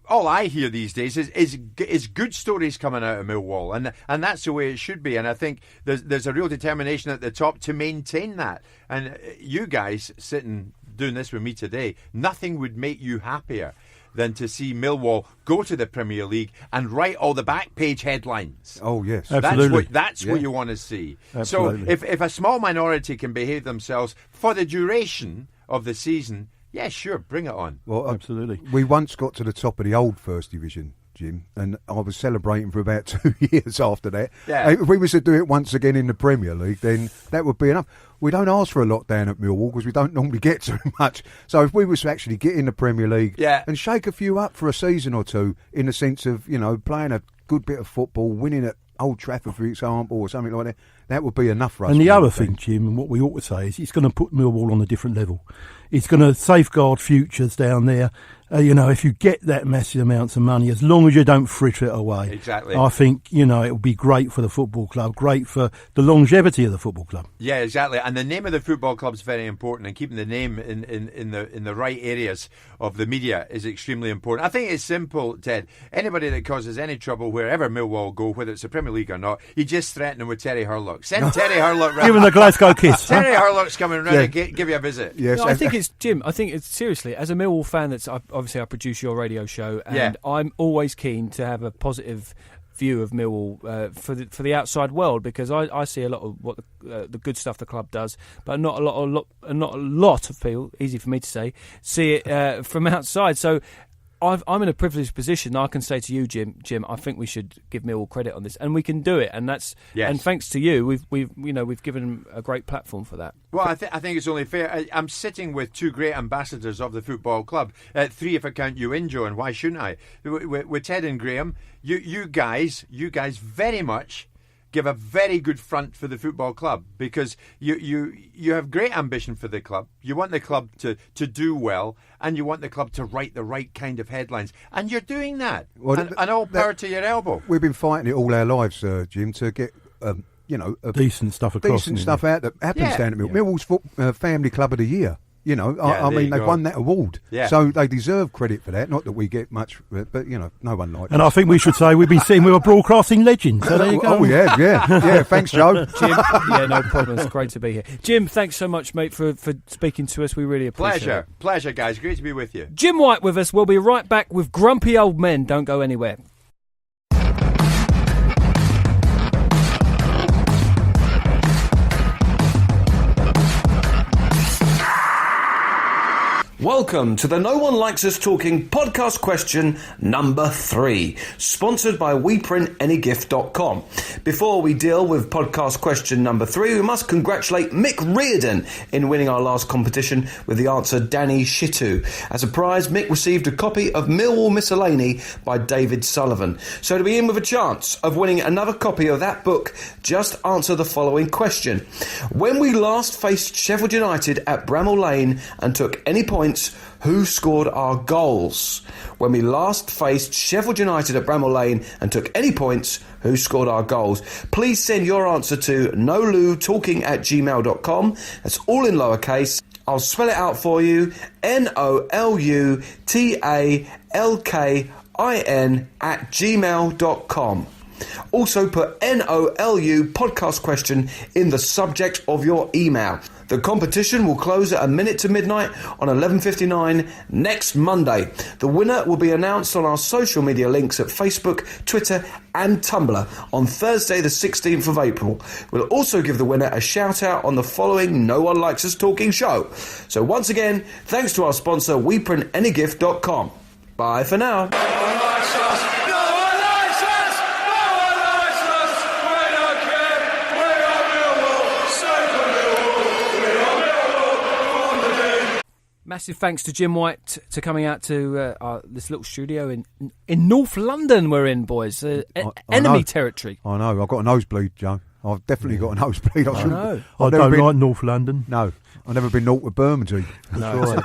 [SPEAKER 4] All I hear these days is good stories coming out of Millwall, and that's the way it should be. And I think there's a real determination at the top to maintain that. And you guys sitting doing this with me today, nothing would make you happier than to see Millwall go to the Premier League and write all the back page headlines.
[SPEAKER 2] Oh, yes.
[SPEAKER 3] Absolutely.
[SPEAKER 4] That's what you want to see.
[SPEAKER 3] Absolutely.
[SPEAKER 4] So if a small minority can behave themselves for the duration of the season, yeah, sure, bring it on.
[SPEAKER 2] Well,
[SPEAKER 3] absolutely.
[SPEAKER 2] We once got to the top of the old First Division, Jim, and I was celebrating for about 2 years after that.
[SPEAKER 4] Yeah.
[SPEAKER 2] If we was to do it once again in the Premier League, then that would be enough. We don't ask for a lot down at Millwall because we don't normally get too much. So if we was to actually get in the Premier League and shake a few up for a season or two in the sense of, playing a good bit of football, winning at Old Trafford, for example, or something like that, that would be enough for us.
[SPEAKER 3] And the other thing, Jim, and what we ought to say is it's going to put Millwall on a different level. It's going to safeguard futures down there. If you get that massive amounts of money, as long as you don't fritter it away.
[SPEAKER 4] Exactly.
[SPEAKER 3] I think, it will be great for the football club, great for the longevity of the football club.
[SPEAKER 4] Yeah, exactly. And the name of the football club is very important, and keeping the name in the right areas of the media is extremely important. I think it's simple, Ted. Anybody that causes any trouble wherever Millwall go, whether it's the Premier League or not, you just threaten them with Terry Hurlock. Send Terry Hurlock round.
[SPEAKER 3] Give him the Glasgow kiss.
[SPEAKER 4] Terry Hurlock's coming round and give you a visit.
[SPEAKER 2] Yes.
[SPEAKER 1] No, I think it's, Jim, seriously, as a Millwall fan, obviously I produce your radio show, and I'm always keen to have a positive view of Millwall for the outside world, because I see a lot of what the good stuff the club does, but not a lot of people, easy for me to say, see it from outside. So I'm in a privileged position. I can say to you, Jim, I think we should give Millwall credit on this, and we can do it. And that's and thanks to you, we've given them a great platform for that.
[SPEAKER 4] Well, I think it's only fair. I'm sitting with two great ambassadors of the football club, three if I count you in, Joe, and why shouldn't I? With Ted and Graham, you guys very much give a very good front for the football club, because you have great ambition for the club. You want the club to do well, and you want the club to write the right kind of headlines, and you're doing that.
[SPEAKER 2] Well,
[SPEAKER 4] and all power to your elbow.
[SPEAKER 2] We've been fighting it all our lives, Jim, to get
[SPEAKER 3] decent stuff across.
[SPEAKER 2] Decent stuff out that happens down at Millwall. Millwall's Family Club of the Year. You know, I mean, they've won that award, so they deserve credit for that. Not that we get much, but no one likes.
[SPEAKER 3] And I think we should say we've been sitting with a broadcasting legend. So there you go.
[SPEAKER 2] Oh yeah. Thanks, Joe.
[SPEAKER 1] Jim, yeah, no problem. It's great to be here. Jim, thanks so much, mate, for speaking to us. We really appreciate it.
[SPEAKER 4] Pleasure, guys. Great to be with you.
[SPEAKER 1] Jim White with us. We'll be right back with Grumpy Old Men. Don't go anywhere.
[SPEAKER 5] Welcome to the No One Likes Us Talking podcast question number 3, sponsored by WePrintAnyGift.com. Before we deal with podcast question number 3, we must congratulate Mick Reardon in winning our last competition with the answer Danny Shitu. As a prize, Mick received a copy of Millwall Miscellany by David Sullivan. So to be in with a chance of winning another copy of that book, just answer the following question. When we last faced Sheffield United at Bramall Lane and took any points, who scored our goals? When we last faced Sheffield United at Bramall Lane and took any points, who scored our goals? Please send your answer to nolutalking@gmail.com. That's all in lowercase. I'll spell it out for you. NOLUTALKIN@gmail.com. Also put NOLU podcast question in the subject of your email. The competition will close at a minute to midnight on 11:59 next Monday. The winner will be announced on our social media links at Facebook, Twitter and Tumblr on Thursday the 16th of April. We'll also give the winner a shout out on the following No One Likes Us Talking show. So once again, thanks to our sponsor WePrintAnyGift.com. Bye for now.
[SPEAKER 1] Massive thanks to Jim White to coming out to this little studio in North London. We're in, boys. Enemy territory.
[SPEAKER 2] I know. I've got a nosebleed, Joe. I've definitely got a nosebleed.
[SPEAKER 1] I know.
[SPEAKER 3] I don't like North London.
[SPEAKER 2] No. I've never been north of Bermondsey.
[SPEAKER 1] No,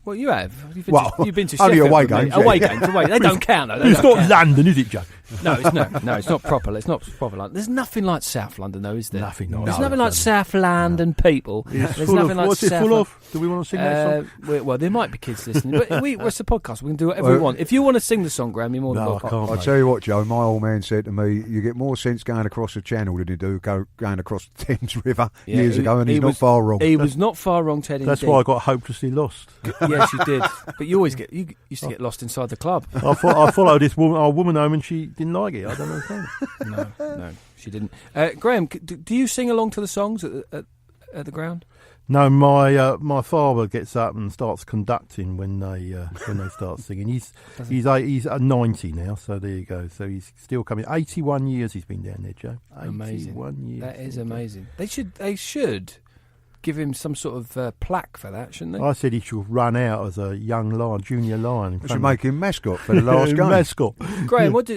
[SPEAKER 1] well, you have. You've been to
[SPEAKER 2] only
[SPEAKER 1] Sheffield.
[SPEAKER 2] away games.
[SPEAKER 1] Away games. They don't count, though.
[SPEAKER 3] It's not London, is it, Joe?
[SPEAKER 1] No, it's not proper. It's not proper London. There's nothing like South London, though, is there?
[SPEAKER 3] There's
[SPEAKER 1] nothing like South London people.
[SPEAKER 3] It's
[SPEAKER 1] There's
[SPEAKER 3] full
[SPEAKER 1] nothing
[SPEAKER 3] of,
[SPEAKER 1] like
[SPEAKER 3] what's it full of? Do we want to sing that song?
[SPEAKER 1] Well, there might be kids listening, but it's a podcast. We can do whatever we want. If you want to sing the song, Graham, you're more than welcome.
[SPEAKER 3] I can't.
[SPEAKER 2] I'll tell you what, Joe. My old man said to me, "You get more sense going across the Channel than you do going across the Thames River years ago," and he's not far wrong.
[SPEAKER 1] He was not far wrong, Ted.
[SPEAKER 3] That's why I got hopelessly lost.
[SPEAKER 1] Yes, you did. But you used to get lost inside the club.
[SPEAKER 3] I followed this woman home, and she didn't like it. I don't know.
[SPEAKER 1] No, she didn't. Graham, do you sing along to the songs at the ground?
[SPEAKER 3] No, my father gets up and starts conducting when they start singing. He's 90 now, so there you go. So he's still coming. 81 years he's been down there, Joe.
[SPEAKER 1] Amazing.
[SPEAKER 3] 81 years.
[SPEAKER 1] That is amazing. They should give him some sort of plaque for that, shouldn't they?
[SPEAKER 3] I said he should run out as a young lion, junior lion.
[SPEAKER 2] We should make him mascot for the last game.
[SPEAKER 3] Mascot.
[SPEAKER 1] Graham, what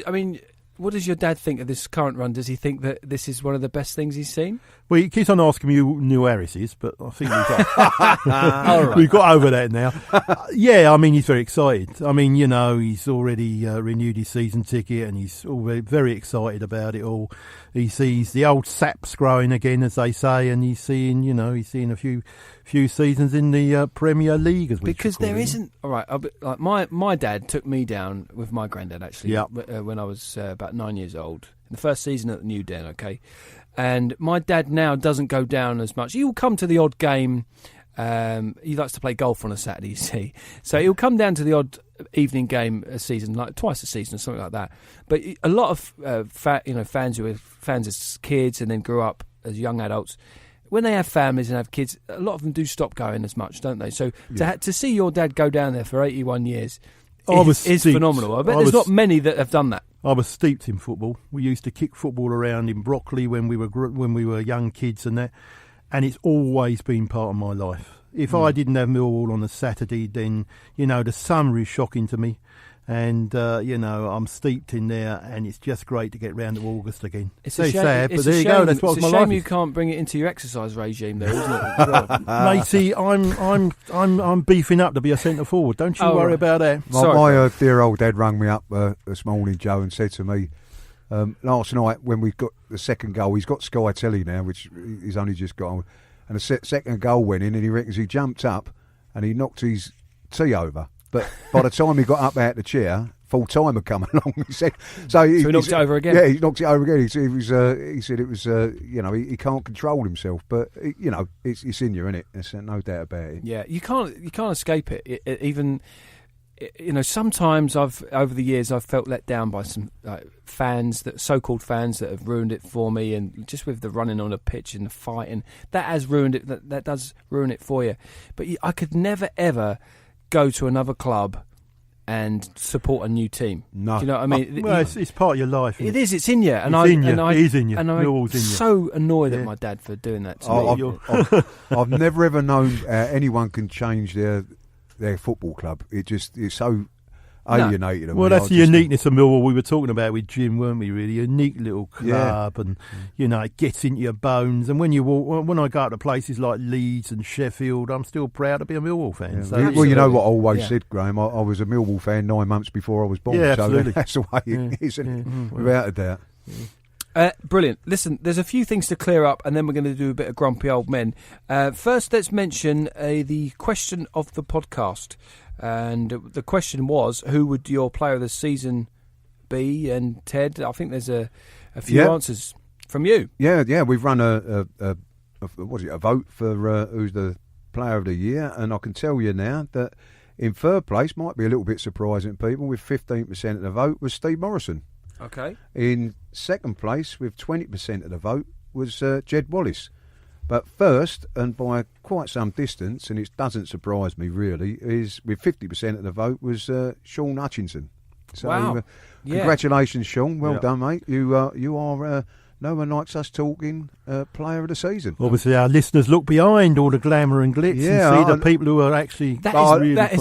[SPEAKER 1] does your dad think of this current run? Does he think that this is one of the best things he's seen?
[SPEAKER 3] Well, he keeps on asking me who Neil Harris is, but I think
[SPEAKER 1] Right.
[SPEAKER 3] we've got over that now. Yeah, I mean, he's very excited. I mean, he's already renewed his season ticket and he's already very excited about it all. He sees the old saps growing again, as they say, and he's seeing a few seasons in the Premier League, as we
[SPEAKER 1] because there isn't. All right, like my dad took me down with my granddad actually when I was about 9 years old. In the first season at the New Den, okay. And my dad now doesn't go down as much. He will come to the odd game. He likes to play golf on a Saturday, you see. So he'll come down to the odd evening game a season, like twice a season or something like that. But a lot of fans who are fans as kids and then grew up as young adults, when they have families and have kids, a lot of them do stop going as much, don't they? So to see your dad go down there for 81 years is phenomenal. I bet there's not many that have done that.
[SPEAKER 3] I was steeped in football. We used to kick football around in Brockley when we were young kids and that, and it's always been part of my life. If I didn't have Millwall on a Saturday, then the summer is shocking to me. And, I'm steeped in there, and it's just great to get round to August again.
[SPEAKER 1] It's
[SPEAKER 3] very
[SPEAKER 1] a shame,
[SPEAKER 3] sad,
[SPEAKER 1] it's
[SPEAKER 3] but there
[SPEAKER 1] a
[SPEAKER 3] you
[SPEAKER 1] shame,
[SPEAKER 3] go. That's what
[SPEAKER 1] it's
[SPEAKER 3] my
[SPEAKER 1] a
[SPEAKER 3] life
[SPEAKER 1] shame you
[SPEAKER 3] is.
[SPEAKER 1] can't bring it into your exercise regime, though, isn't it?
[SPEAKER 3] Matey, I'm beefing up to be a centre forward. Don't you worry about that.
[SPEAKER 2] My dear old dad rang me up this morning, Joe, and said to me, last night when we got the second goal, he's got Sky Telly now, which he's only just got on, and the second goal went in, and he reckons he jumped up and he knocked his tea over. But by the time he got up out the chair, full time had come along. He said, so he
[SPEAKER 1] knocked it over again.
[SPEAKER 2] Yeah, he knocked it over again. He said it was, he can't control himself. But it's in you, isn't it? There's no doubt about it.
[SPEAKER 1] Yeah, you can't escape it. Even sometimes over the years I've felt let down by some fans, so-called fans, that have ruined it for me, and just with the running on a pitch and the fighting, that has ruined it. That does ruin it for you. But I could never ever go to another club and support a new team.
[SPEAKER 2] No.
[SPEAKER 1] Do you know what I mean?
[SPEAKER 3] Well, it's part of your life.
[SPEAKER 1] It is. It's in you. And
[SPEAKER 3] it is in you.
[SPEAKER 1] And I'm
[SPEAKER 3] Millwall's in you.
[SPEAKER 1] so annoyed at my dad for doing that to me.
[SPEAKER 2] I've never ever known anyone can change their football club. It's so alienated.
[SPEAKER 3] Well, that's the uniqueness of Millwall we were talking about with Jim, weren't we? Really, a unique little club, and it gets into your bones. And when you walk, when I go up to places like Leeds and Sheffield, I'm still proud to be a Millwall fan.
[SPEAKER 2] Yeah.
[SPEAKER 3] So
[SPEAKER 2] Well, you know what I always said, Graham. I was a Millwall fan 9 months before I was born.
[SPEAKER 3] Yeah,
[SPEAKER 2] so
[SPEAKER 3] absolutely.
[SPEAKER 2] that's the way it is, without a doubt.
[SPEAKER 1] Brilliant. Listen, there's a few things to clear up, and then we're going to do a bit of grumpy old men. First, let's mention the question of the podcast. And the question was, who would your player of the season be? And Ted, I think there's a few answers from you.
[SPEAKER 2] Yeah. We've run a vote for who's the player of the year, and I can tell you now that in third place, might be a little bit surprising to people, with 15% of the vote, was Steve Morrison.
[SPEAKER 1] Okay.
[SPEAKER 2] In second place, with 20% of the vote, was Jed Wallace. But first, and by quite some distance, and it doesn't surprise me really, is with 50% of the vote was Sean Hutchinson. So,
[SPEAKER 1] wow!
[SPEAKER 2] Congratulations, Sean. Well done, mate. You are No One Likes Us Talking player of the season.
[SPEAKER 3] Obviously, our listeners look behind all the glamour and glitz and see the people who are actually
[SPEAKER 1] that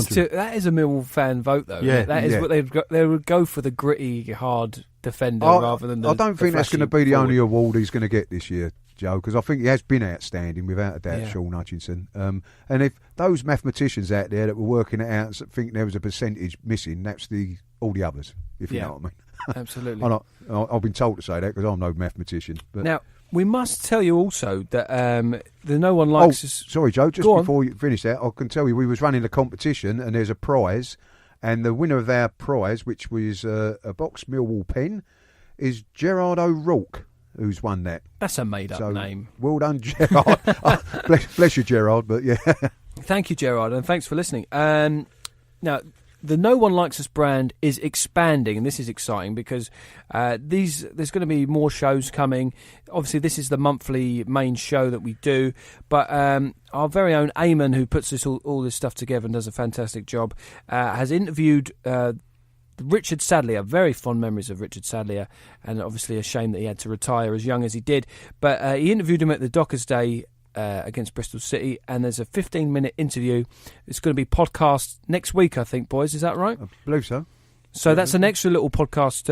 [SPEAKER 1] is a Millwall fan vote, though.
[SPEAKER 3] Yeah,
[SPEAKER 1] that is what they would go for, the gritty, hard defender rather than the.
[SPEAKER 2] I don't think that's going to be the only award he's going to get this year, Joe, because I think he has been outstanding without a doubt, Sean Hutchinson. And if those mathematicians out there that were working it out think there was a percentage missing, that's all the others, if you know what I mean.
[SPEAKER 1] Absolutely.
[SPEAKER 2] I've been told to say that because I'm no mathematician. But
[SPEAKER 1] now, we must tell you also that the No One Likes Us...
[SPEAKER 2] Sorry, Joe, just before you finish that, I can tell you we was running a competition and there's a prize, and the winner of our prize, which was a box Millwall pen, is Gerard O'Rourke, who's won that.
[SPEAKER 1] That's a made-up name.
[SPEAKER 2] Well done, Gerard. bless you, Gerard, but yeah.
[SPEAKER 1] Thank you, Gerard, and thanks for listening. Now, the No One Likes Us brand is expanding, and this is exciting because there's going to be more shows coming. Obviously, this is the monthly main show that we do, but our very own Eamon, who puts all this stuff together and does a fantastic job, has interviewed Richard Sadlier. Very fond memories of Richard Sadlier, and obviously a shame that he had to retire as young as he did. But he interviewed him at the Dockers Day against Bristol City, and there's a 15-minute interview. It's going to be podcast next week, I think, boys. Is that right?
[SPEAKER 2] I believe so.
[SPEAKER 1] So that's an extra little podcast.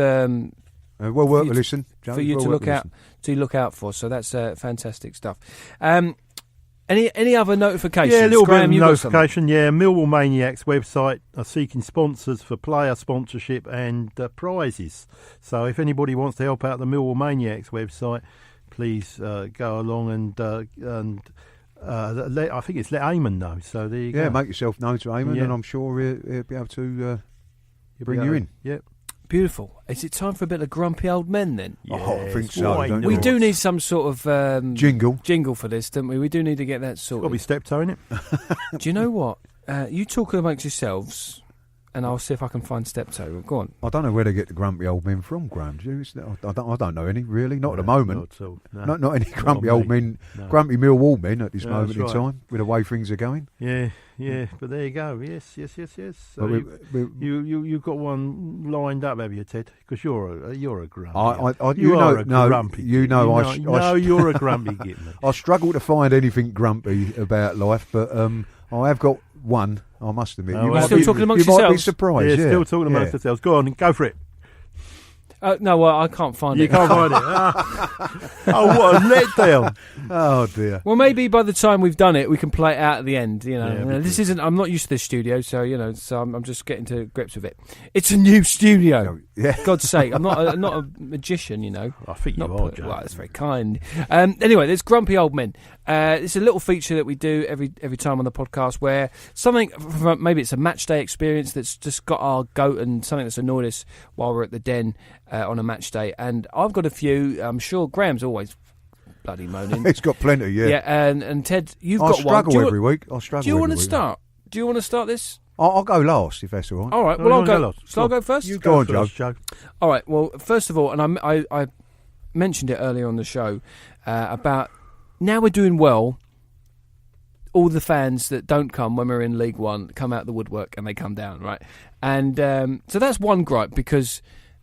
[SPEAKER 2] Well worth a listen, Joe.
[SPEAKER 1] For you to look out for. So that's fantastic stuff. Any other notifications?
[SPEAKER 3] Yeah, a little
[SPEAKER 1] Graham,
[SPEAKER 3] bit of notification. Yeah, Millwall Maniacs website are seeking sponsors for player sponsorship and prizes. So if anybody wants to help out the Millwall Maniacs website, please go along and I think it's let Eamon know. So there you go.
[SPEAKER 2] Yeah, make yourself known to Eamon, and I'm sure he'll be able to bring you in.
[SPEAKER 3] Yep.
[SPEAKER 1] Beautiful. Is it time for a bit of grumpy old men then?
[SPEAKER 2] Yes, I think so.
[SPEAKER 1] We do need some sort of
[SPEAKER 2] jingle
[SPEAKER 1] for this, don't we? We do need to get that sorted.
[SPEAKER 3] Got to be step-toeing it.
[SPEAKER 1] Do you know what? You talk amongst yourselves, and I'll see if I can find step-toe. Go on.
[SPEAKER 2] I don't know where to get the grumpy old men from, Graham. I don't know any, really. Not at the moment. Not any grumpy old men, grumpy Millwall men at this moment in time, with the way things are going.
[SPEAKER 3] Yeah, but there you go. Yes. So you've got one lined up, have you, Ted? Because you're a grumpy. You're a grumpy. You're a grumpy git.
[SPEAKER 2] I struggle to find anything grumpy about life, but I have got one. I must admit.
[SPEAKER 3] Oh,
[SPEAKER 2] You
[SPEAKER 3] well.
[SPEAKER 2] might
[SPEAKER 1] Still
[SPEAKER 2] be,
[SPEAKER 1] talking amongst
[SPEAKER 2] you might be
[SPEAKER 1] yourselves?
[SPEAKER 2] surprised.
[SPEAKER 3] Yeah,
[SPEAKER 2] Yeah,
[SPEAKER 3] still talking amongst ourselves. Go on, go for it.
[SPEAKER 1] No, well, I can't find
[SPEAKER 3] You
[SPEAKER 1] it.
[SPEAKER 3] can't find it. Oh, what a letdown.
[SPEAKER 2] Oh dear.
[SPEAKER 1] Well, maybe by the time we've done it, we can play it out at the end. You know,
[SPEAKER 3] Yeah, we
[SPEAKER 1] this isn't. I'm not used to this studio, so I'm just getting to grips with it. It's a new studio.
[SPEAKER 2] Yeah.
[SPEAKER 1] God's sake, I'm not a magician. You know,
[SPEAKER 3] I think you
[SPEAKER 1] not
[SPEAKER 3] are,
[SPEAKER 1] put-
[SPEAKER 3] Joe.
[SPEAKER 1] well, that's very kind. Anyway, there's Grumpy Old Men. It's a little feature that we do every time on the podcast where something, maybe it's a match day experience that's just got our goat and something that's annoyed us while we're at the den on a match day. And I've got a few. I'm sure Graham's always bloody moaning.
[SPEAKER 2] It's got plenty. Yeah.
[SPEAKER 1] and Ted, you've
[SPEAKER 2] I
[SPEAKER 1] got one.
[SPEAKER 2] struggle
[SPEAKER 1] Do you,
[SPEAKER 2] every week. I struggle.
[SPEAKER 1] do you want
[SPEAKER 2] every
[SPEAKER 1] to
[SPEAKER 2] week.
[SPEAKER 1] start? Do you want to start this?
[SPEAKER 2] I'll go last if that's all right.
[SPEAKER 1] All right.
[SPEAKER 3] Oh,
[SPEAKER 1] Well,
[SPEAKER 3] you
[SPEAKER 1] I'll
[SPEAKER 3] wanna go
[SPEAKER 1] go.
[SPEAKER 3] last?
[SPEAKER 1] Shall I
[SPEAKER 3] Go
[SPEAKER 1] go first?
[SPEAKER 2] You go on, Joe.
[SPEAKER 3] Joe.
[SPEAKER 1] All right. Well, first of all, and I mentioned it earlier on the show about now we're doing well. All the fans that don't come when we're in League One come out the woodwork and they come down, right? And so that's one gripe, because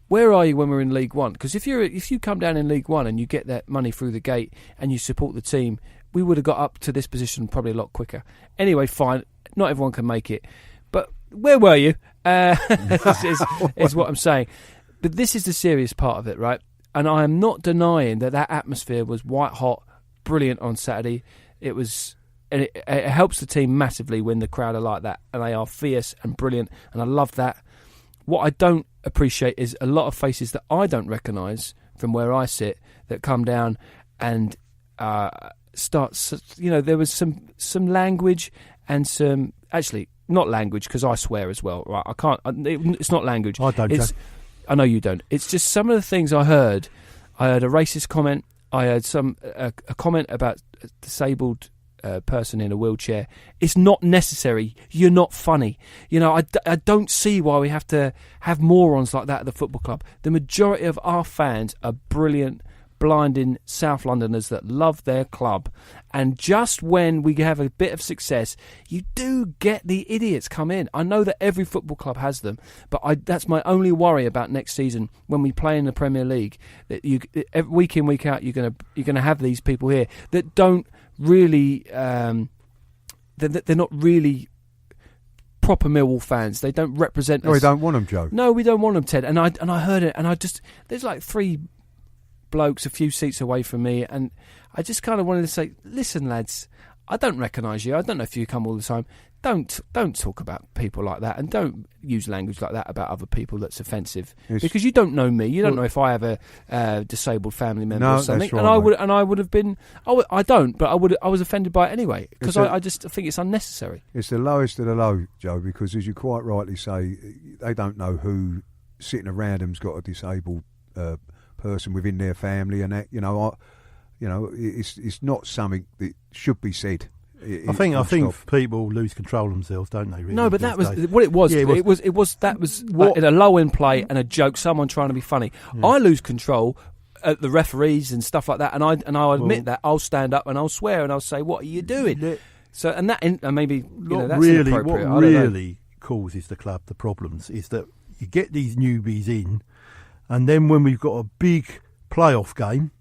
[SPEAKER 1] where are you when we're in League One? Because if you come down in League One and you get that money through the gate and you support the team, we would have got up to this position probably a lot quicker. Anyway, fine. Not everyone can make it, but where were you? Is what I'm saying. But this is the serious part of it, right? And I am not denying that atmosphere was white hot, brilliant on Saturday. It was. And it helps the team massively when the crowd are like that, and they are fierce and brilliant, and I love that. What I don't appreciate is a lot of faces that I don't recognise from where I sit that come down and start. There was some language and some, actually not language, because I swear as well. Right? I can't. It's not language.
[SPEAKER 3] I don't, Joe.
[SPEAKER 1] I know you don't. It's just some of the things I heard. I heard a racist comment. I heard a comment about a disabled person in a wheelchair. It's not necessary. You're not funny. I don't see why we have to have morons like that at the football club. The majority of our fans are brilliant, blinding South Londoners that love their club. And just when we have a bit of success, you do get the idiots come in. I know that every football club has them, but that's my only worry about next season when we play in the Premier League. That week in, week out, you're gonna have these people here that don't really, they're not really proper Millwall fans. They don't represent us.
[SPEAKER 2] No, we don't want them, Joe.
[SPEAKER 1] No, we don't want them, Ted. And I heard it, and there's like three blokes a few seats away from me, and I just kind of wanted to say, listen, lads, I don't recognise you. I don't know if you come all the time. Don't talk about people like that, and don't use language like that about other people that's offensive. Because you don't know me. You don't know if I have a disabled family member or something.
[SPEAKER 2] That's right,
[SPEAKER 1] and I would have been. I don't, but I was offended by it anyway, because I just think it's unnecessary.
[SPEAKER 2] It's the lowest of the low, Joe, because as you quite rightly say, they don't know who sitting around them's got a disabled person within their family, and that it's not something that should be said.
[SPEAKER 3] I think people lose control of themselves, don't they? Really,
[SPEAKER 1] no, but that was what it was.
[SPEAKER 3] Yeah,
[SPEAKER 1] that was a low in play and a joke. Someone trying to be funny. Yeah. I lose control at the referees and stuff like that, and I'll admit that. I'll stand up and I'll swear and I'll say, "What are you doing?" So and maybe that's
[SPEAKER 3] really
[SPEAKER 1] inappropriate.
[SPEAKER 3] What really causes the club the problems is that you get these newbies in, and then when we've got a big playoff game,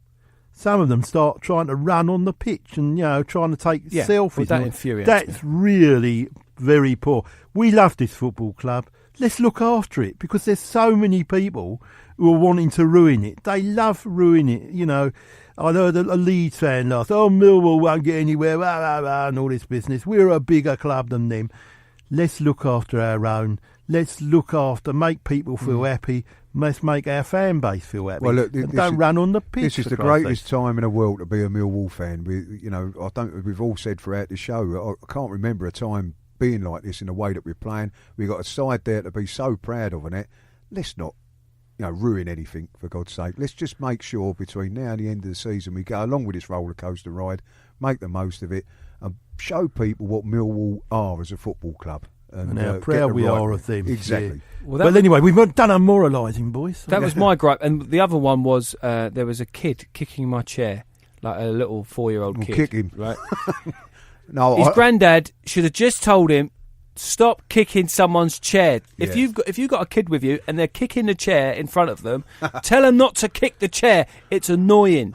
[SPEAKER 3] some of them start trying to run on the pitch and trying to take selfies.
[SPEAKER 1] Well, that infuriates
[SPEAKER 3] That's
[SPEAKER 1] me.
[SPEAKER 3] Really very poor. We love this football club. Let's look after it, because there's so many people who are wanting to ruin it. They love ruining it. I heard a Leeds fan last. Oh, Millwall won't get anywhere, blah, blah, blah, and all this business. We're a bigger club than them. Let's look after our own. Let's make people feel happy. Let's make our fan base feel happy.
[SPEAKER 2] Well, look,
[SPEAKER 3] don't run on the pitch.
[SPEAKER 2] This is the greatest time in the world to be a Millwall fan. We've all said throughout the show, I can't remember a time being like this in the way that we're playing. We've got a side there to be so proud of, and it. Let's not, ruin anything, for God's sake. Let's just make sure between now and the end of the season we go along with this roller coaster ride, make the most of it, and show people what Millwall are as a football club.
[SPEAKER 3] And how proud we are of them.
[SPEAKER 2] Exactly.
[SPEAKER 3] Yeah. Well, anyway, we've done our moralising, boys.
[SPEAKER 1] That was my gripe. And the other one was there was a kid kicking my chair, like a little 4-year-old kid.
[SPEAKER 2] Kick him.
[SPEAKER 1] Right?
[SPEAKER 2] No,
[SPEAKER 1] his granddad should have just told him, stop kicking someone's chair. If you've got a kid with you and they're kicking the chair in front of them, tell them not to kick the chair. It's annoying.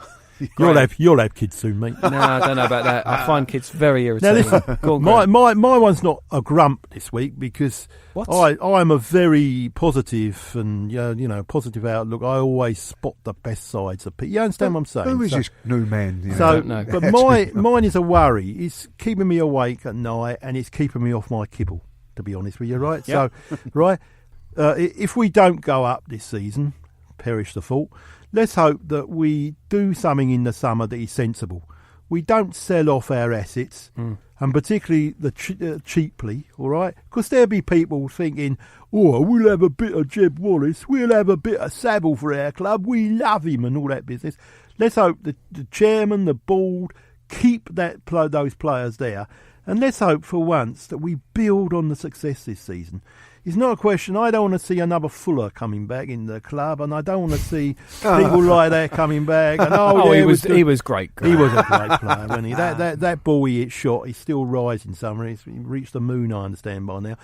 [SPEAKER 3] You'll have kids soon, mate.
[SPEAKER 1] No, I don't know about that. I find kids very
[SPEAKER 3] Now
[SPEAKER 1] irritating.
[SPEAKER 3] listen,
[SPEAKER 1] Go on,
[SPEAKER 3] my one's not a grump this week because
[SPEAKER 1] What?
[SPEAKER 3] I'm a very positive and positive outlook. I always spot the best sides of people. You understand what I'm saying?
[SPEAKER 2] Who is this new man? You know?
[SPEAKER 3] So,
[SPEAKER 1] don't know.
[SPEAKER 3] but mine is a worry. It's keeping me awake at night and it's keeping me off my kibble, to be honest with you, right?
[SPEAKER 1] Yep.
[SPEAKER 3] So, right, if we don't go up this season, perish the thought, let's hope that we do something in the summer that is sensible. We don't sell off our assets, and particularly cheaply, all right? Because there'll be people thinking, oh, we'll have a bit of Jeb Wallace, we'll have a bit of Saville for our club, we love him and all that business. Let's hope the chairman, the board, keep those players there, and let's hope for once that we build on the success this season. It's not a question. I don't want to see another Fuller coming back in the club, and I don't want to see people like that coming back. And,
[SPEAKER 1] he was great.
[SPEAKER 3] He was a great player, wasn't he? That ball he hit shot, he's still rising somewhere. He's reached the moon, I understand, by now.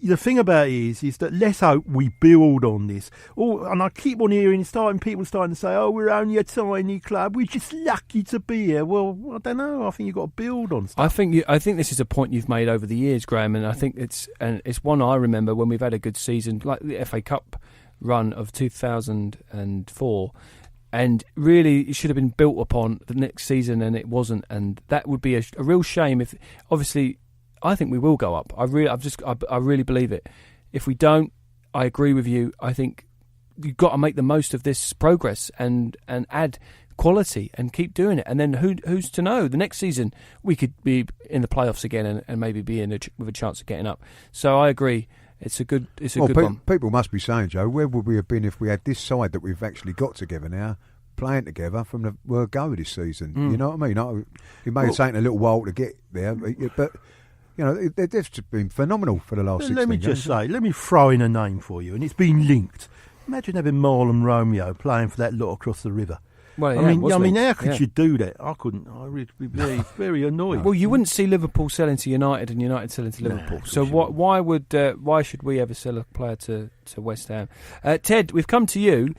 [SPEAKER 3] The thing about it is that let's hope we build on this. Oh, and I keep on hearing people starting to say, oh, we're only a tiny club, we're just lucky to be here. Well, I don't know. I think you've got to build on stuff.
[SPEAKER 1] I think this is a point you've made over the years, Graham, and I think it's one I remember when we've had a good season, like the FA Cup run of 2004. And really, it should have been built upon the next season, and it wasn't. And that would be a real shame if, obviously, I think we will go up. I really believe it. If we don't, I agree with you. I think you've got to make the most of this progress and add quality and keep doing it. And then who's to know? The next season we could be in the playoffs again and maybe be with a chance of getting up. So I agree. It's a good one.
[SPEAKER 2] People must be saying, Joe, where would we have been if we had this side that we've actually got together now, playing together from the word go this season? You know what I mean? It may have taken a little while to get there, but you know, they've just been phenomenal for the last 16
[SPEAKER 3] Let me
[SPEAKER 2] games.
[SPEAKER 3] just say, let me throw in a name for you, and it's been linked. Imagine having Marlon Romeo playing for that lot across the river.
[SPEAKER 1] Well,
[SPEAKER 3] I mean, how could you do that? I couldn't. I would be very, very annoyed.
[SPEAKER 1] Well, you wouldn't see Liverpool selling to United and United selling to Liverpool. So why should we ever sell a player to West Ham? Ted, we've come to you.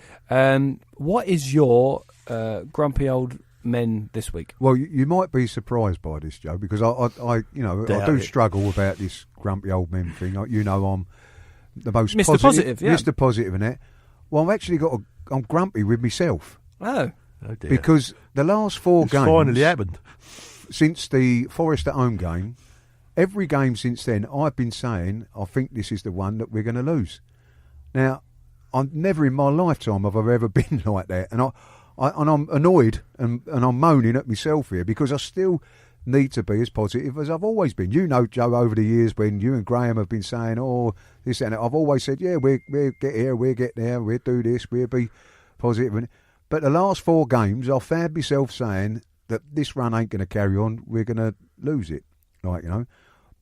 [SPEAKER 1] What is your grumpy old men this week?
[SPEAKER 2] Well, you might be surprised by this, Joe, because I do struggle about this grumpy old men thing. I'm the most
[SPEAKER 1] Mr. Positive, yeah.
[SPEAKER 2] Mr. Positive in it. Well, I've actually I'm grumpy with myself.
[SPEAKER 1] Oh
[SPEAKER 3] dear.
[SPEAKER 2] Because the last four games
[SPEAKER 3] finally happened
[SPEAKER 2] since the Forest at home game. Every game since then, I've been saying I think this is the one that we're going to lose. Now, I'm never in my lifetime have I ever been like that, and I'm annoyed and I'm moaning at myself here because I still need to be as positive as I've always been. You know, Joe, over the years when you and Graham have been saying, oh, this and that, I've always said, yeah, we'll get here, we'll get there, we'll do this, we'll be positive. But the last four games, I've found myself saying that this run ain't going to carry on, we're going to lose it,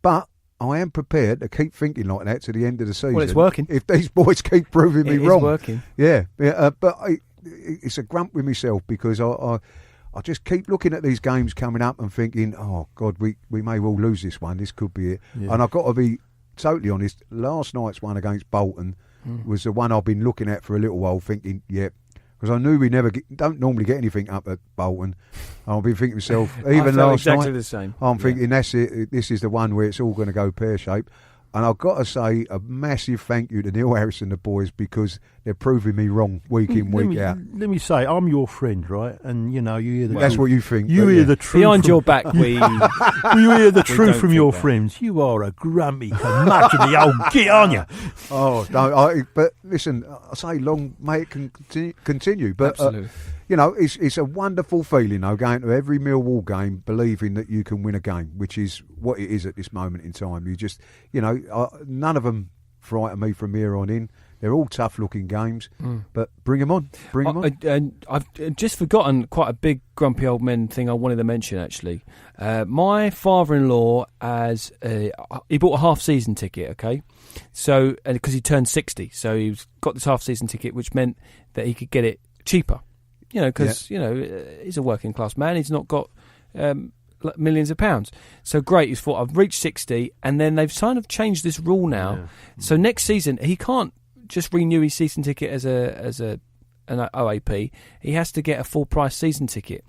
[SPEAKER 2] But I am prepared to keep thinking like that to the end of the season.
[SPEAKER 1] Well, it's working.
[SPEAKER 2] If these boys keep proving me wrong.
[SPEAKER 1] It's working.
[SPEAKER 2] Yeah, but it's a grump with myself because I just keep looking at these games coming up and thinking, oh, God, we may well lose this one. This could be it. Yeah. And I've got to be totally honest, last night's one against Bolton was the one I've been looking at for a little while thinking, yeah, because I knew we don't normally get anything up at Bolton. I've been thinking to myself, even last
[SPEAKER 1] exactly
[SPEAKER 2] night,
[SPEAKER 1] the same.
[SPEAKER 2] I'm thinking that's it. This is the one where it's all going to go pear-shaped. And I've got to say a massive thank you to Neil Harris and the boys because they're proving me wrong week in, week out.
[SPEAKER 3] Let me say, I'm your friend, right? And, you hear the
[SPEAKER 2] that's what you think.
[SPEAKER 3] You hear the truth.
[SPEAKER 1] Behind your back,
[SPEAKER 3] you hear the truth from your friends. You are a grumpy, curmudgeonly old git, aren't you?
[SPEAKER 2] Oh, no, but listen, I say long may it continue. But,
[SPEAKER 1] absolutely.
[SPEAKER 2] It's a wonderful feeling, though, going to every Millwall game believing that you can win a game, which is what it is at this moment in time. You just, none of them frighten me from here on in. They're all tough-looking games, but bring them on.
[SPEAKER 1] I've just forgotten quite a big grumpy old men thing I wanted to mention, actually. My father-in-law, he bought a half-season ticket, okay? So, because he turned 60, so he's got this half-season ticket, which meant that he could get it cheaper. Because he's a working class man. He's not got millions of pounds. So great. He's thought, I've reached 60, and then they've kind of changed this rule now. Yeah. So next season he can't just renew his season ticket as a an OAP, he has to get a full price season ticket.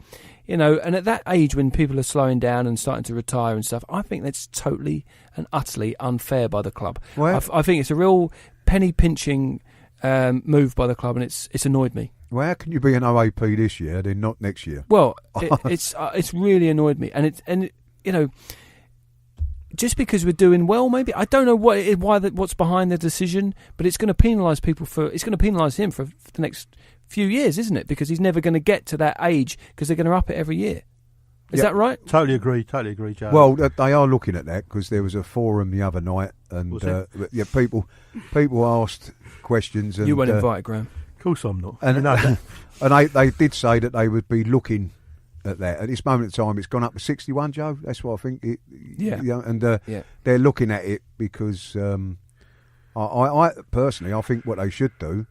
[SPEAKER 1] And at that age when people are slowing down and starting to retire and stuff, I think that's totally and utterly unfair by the club.
[SPEAKER 2] Well,
[SPEAKER 1] I think it's a real penny pinching move by the club, and it's annoyed me.
[SPEAKER 2] Well, how can you be an OAP this year, then not next year?
[SPEAKER 1] Well, it's really annoyed me, and just because we're doing well, maybe I don't know what's behind the decision, but it's going to penalise people it's going to penalise him for the next few years, isn't it? Because he's never going to get to that age because they're going to up it every year. Is that right?
[SPEAKER 3] Totally agree, Joe.
[SPEAKER 2] Well, they are looking at that because there was a forum the other night, and people asked questions. And,
[SPEAKER 1] you weren't invited, Graham.
[SPEAKER 3] Of course I'm not.
[SPEAKER 2] And they did say that they would be looking at that. At this moment in time, it's gone up to 61, Joe. That's what I think. They're looking at it because I personally, I think what they should do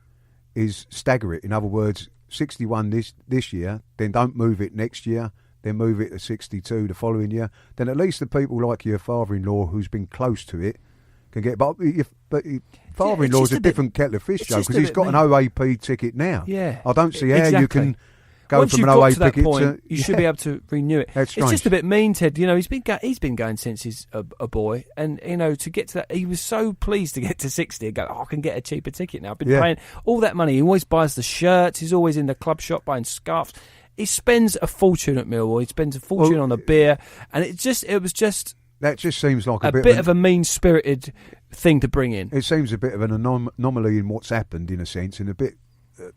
[SPEAKER 2] is stagger it. In other words, 61 this year, then don't move it next year, then move it to 62 the following year. Then at least the people like your father-in-law who's been close to it can get. But father-in-law's a different kettle of fish, Joe, because he's got an OAP ticket now.
[SPEAKER 1] Yeah,
[SPEAKER 2] I don't see how you can go
[SPEAKER 1] Once
[SPEAKER 2] from
[SPEAKER 1] you've
[SPEAKER 2] an
[SPEAKER 1] got
[SPEAKER 2] OAP
[SPEAKER 1] to that
[SPEAKER 2] ticket
[SPEAKER 1] point,
[SPEAKER 2] to...
[SPEAKER 1] you should be able to renew it.
[SPEAKER 2] That's
[SPEAKER 1] it's
[SPEAKER 2] strange.
[SPEAKER 1] just a bit mean, Ted. He's been going since he's a boy, and to get to that, he was so pleased to get to 60 and go, I can get a cheaper ticket now. I've been paying all that money. He always buys the shirts. He's always in the club shop buying scarves. He spends a fortune at Millwall. He spends a fortune on the beer, and it was just. That just seems like a bit of a mean-spirited thing to bring in.
[SPEAKER 2] It seems a bit of an anomaly in what's happened, in a sense, and a bit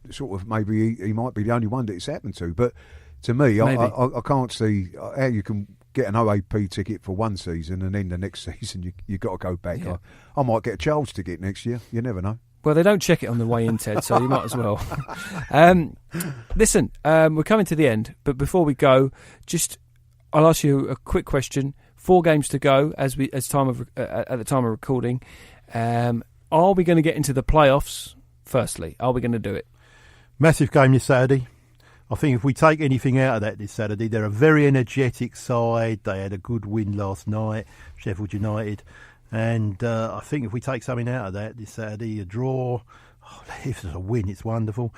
[SPEAKER 2] sort of maybe he might be the only one that it's happened to. But to me, I can't see how you can get an OAP ticket for one season and then the next season you got to go back. Yeah. I might get a Charles ticket next year. You never know.
[SPEAKER 1] Well, they don't check it on the way in, Ted, so you might as well. Listen, we're coming to the end, but before we go, I'll ask you a quick question. 4 games to go at the time of recording. Are we going to get into the playoffs? Firstly, are we going to do it?
[SPEAKER 3] Massive game this Saturday. I think if we take anything out of that this Saturday, they're a very energetic side. They had a good win last night, Sheffield United. And I think if we take something out of that this Saturday, a draw, if it's a win, it's wonderful.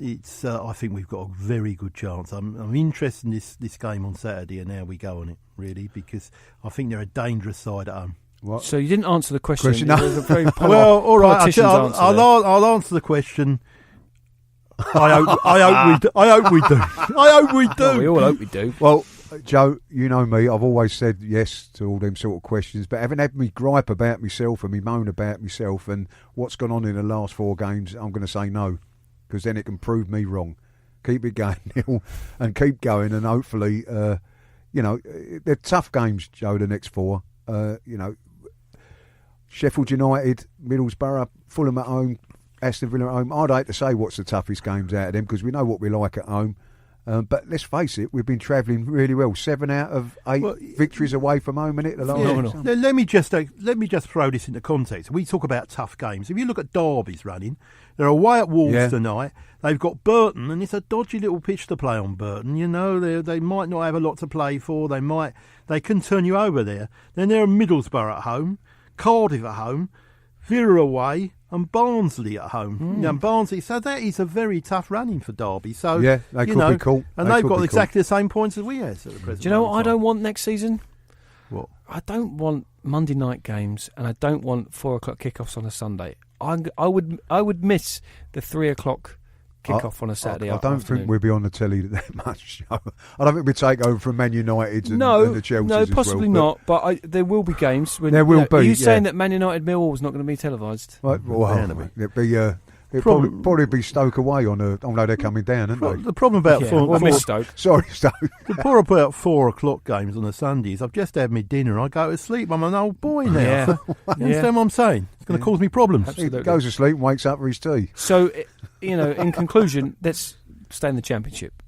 [SPEAKER 3] I think we've got a very good chance. I'm interested in this game on Saturday and how we go on it, really, because I think they're a dangerous side at home.
[SPEAKER 1] What? So you didn't answer the question.
[SPEAKER 2] No.
[SPEAKER 1] It was a very
[SPEAKER 3] well, all right. I'll answer the question. I hope we do.
[SPEAKER 1] Well, we all hope we do.
[SPEAKER 2] Well, Joe, you know me. I've always said yes to all them sort of questions, but having had me gripe about myself and me moan about myself and what's gone on in the last 4 games, I'm going to say no, because then it can prove me wrong. Keep it going, Neil, and keep going, and hopefully, they're tough games, Joe. The next 4, Sheffield United, Middlesbrough, Fulham at home, Aston Villa at home. I'd hate to say what's the toughest games out of them because we know what we like at home. But let's face it, we've been travelling really well. 7 out of 8 victories away from home, innit?
[SPEAKER 3] Let me just throw this into context. We talk about tough games. If you look at Derby's running, they're away at Wolves tonight. They've got Burton, and it's a dodgy little pitch to play on Burton. They might not have a lot to play for. They can turn you over there. Then they're Middlesbrough at home, Cardiff at home, Villa away, and Barnsley at home. Barnsley. So that is a very tough running for Derby. So
[SPEAKER 2] they could be cool.
[SPEAKER 3] And they've got exactly the same points as we have at the present.
[SPEAKER 1] Do you know what I don't want next season?
[SPEAKER 3] What?
[SPEAKER 1] I don't want Monday night games, and I don't want 4:00 kickoffs on a Sunday. I would miss the 3:00 kickoff on a Saturday.
[SPEAKER 2] I don't think we'll be on the telly that much. I don't think we take over from Man United and the Chelsea's.
[SPEAKER 1] No, possibly not. But there will be games.
[SPEAKER 2] There will be.
[SPEAKER 1] Are you saying that Man United Millwall is not going to be televised?
[SPEAKER 2] It'd probably be Stoke away although they're coming down, aren't they?
[SPEAKER 3] The problem about
[SPEAKER 1] Stoke.
[SPEAKER 2] Sorry, Stoke.
[SPEAKER 3] The problem about 4:00 games on a Sunday is I've just had my dinner. I go to sleep. I'm an old boy now.
[SPEAKER 1] Yeah.
[SPEAKER 3] You understand what I'm saying? It's going to cause me problems.
[SPEAKER 2] Absolutely. He goes to sleep and wakes up for his tea.
[SPEAKER 1] So, in conclusion, let's stay in the Championship.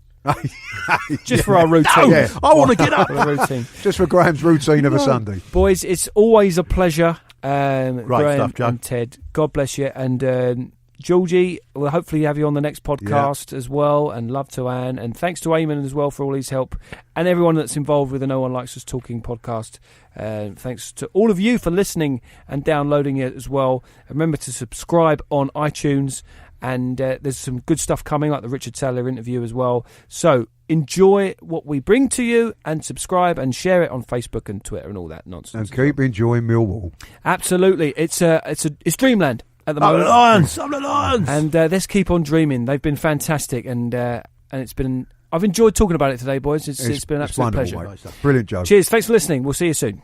[SPEAKER 1] Just for our routine.
[SPEAKER 3] I want to get up.
[SPEAKER 1] Routine.
[SPEAKER 2] Just for Graham's routine of a Sunday.
[SPEAKER 1] Boys, it's always a pleasure.
[SPEAKER 3] Great
[SPEAKER 1] Graham
[SPEAKER 3] stuff, Joe.
[SPEAKER 1] and Ted. God bless you. And Georgie, we'll hopefully have you on the next podcast as well. And love to Anne. And thanks to Eamon as well for all his help. And everyone that's involved with the No One Likes Us Talking podcast. Thanks to all of you for listening and downloading it as well. Remember to subscribe on iTunes. And there's some good stuff coming, like the Richard Taylor interview as well. So enjoy what we bring to you, and subscribe and share it on Facebook and Twitter and all that nonsense.
[SPEAKER 2] And keep enjoying Millwall.
[SPEAKER 1] Absolutely, it's dreamland at the moment.
[SPEAKER 3] I'm the Lions.
[SPEAKER 1] And let's keep on dreaming. They've been fantastic, and it's been. I've enjoyed talking about it today, boys. It's been an absolute pleasure.
[SPEAKER 2] Mate. Brilliant, Joe.
[SPEAKER 1] Cheers. Thanks for listening. We'll see you soon.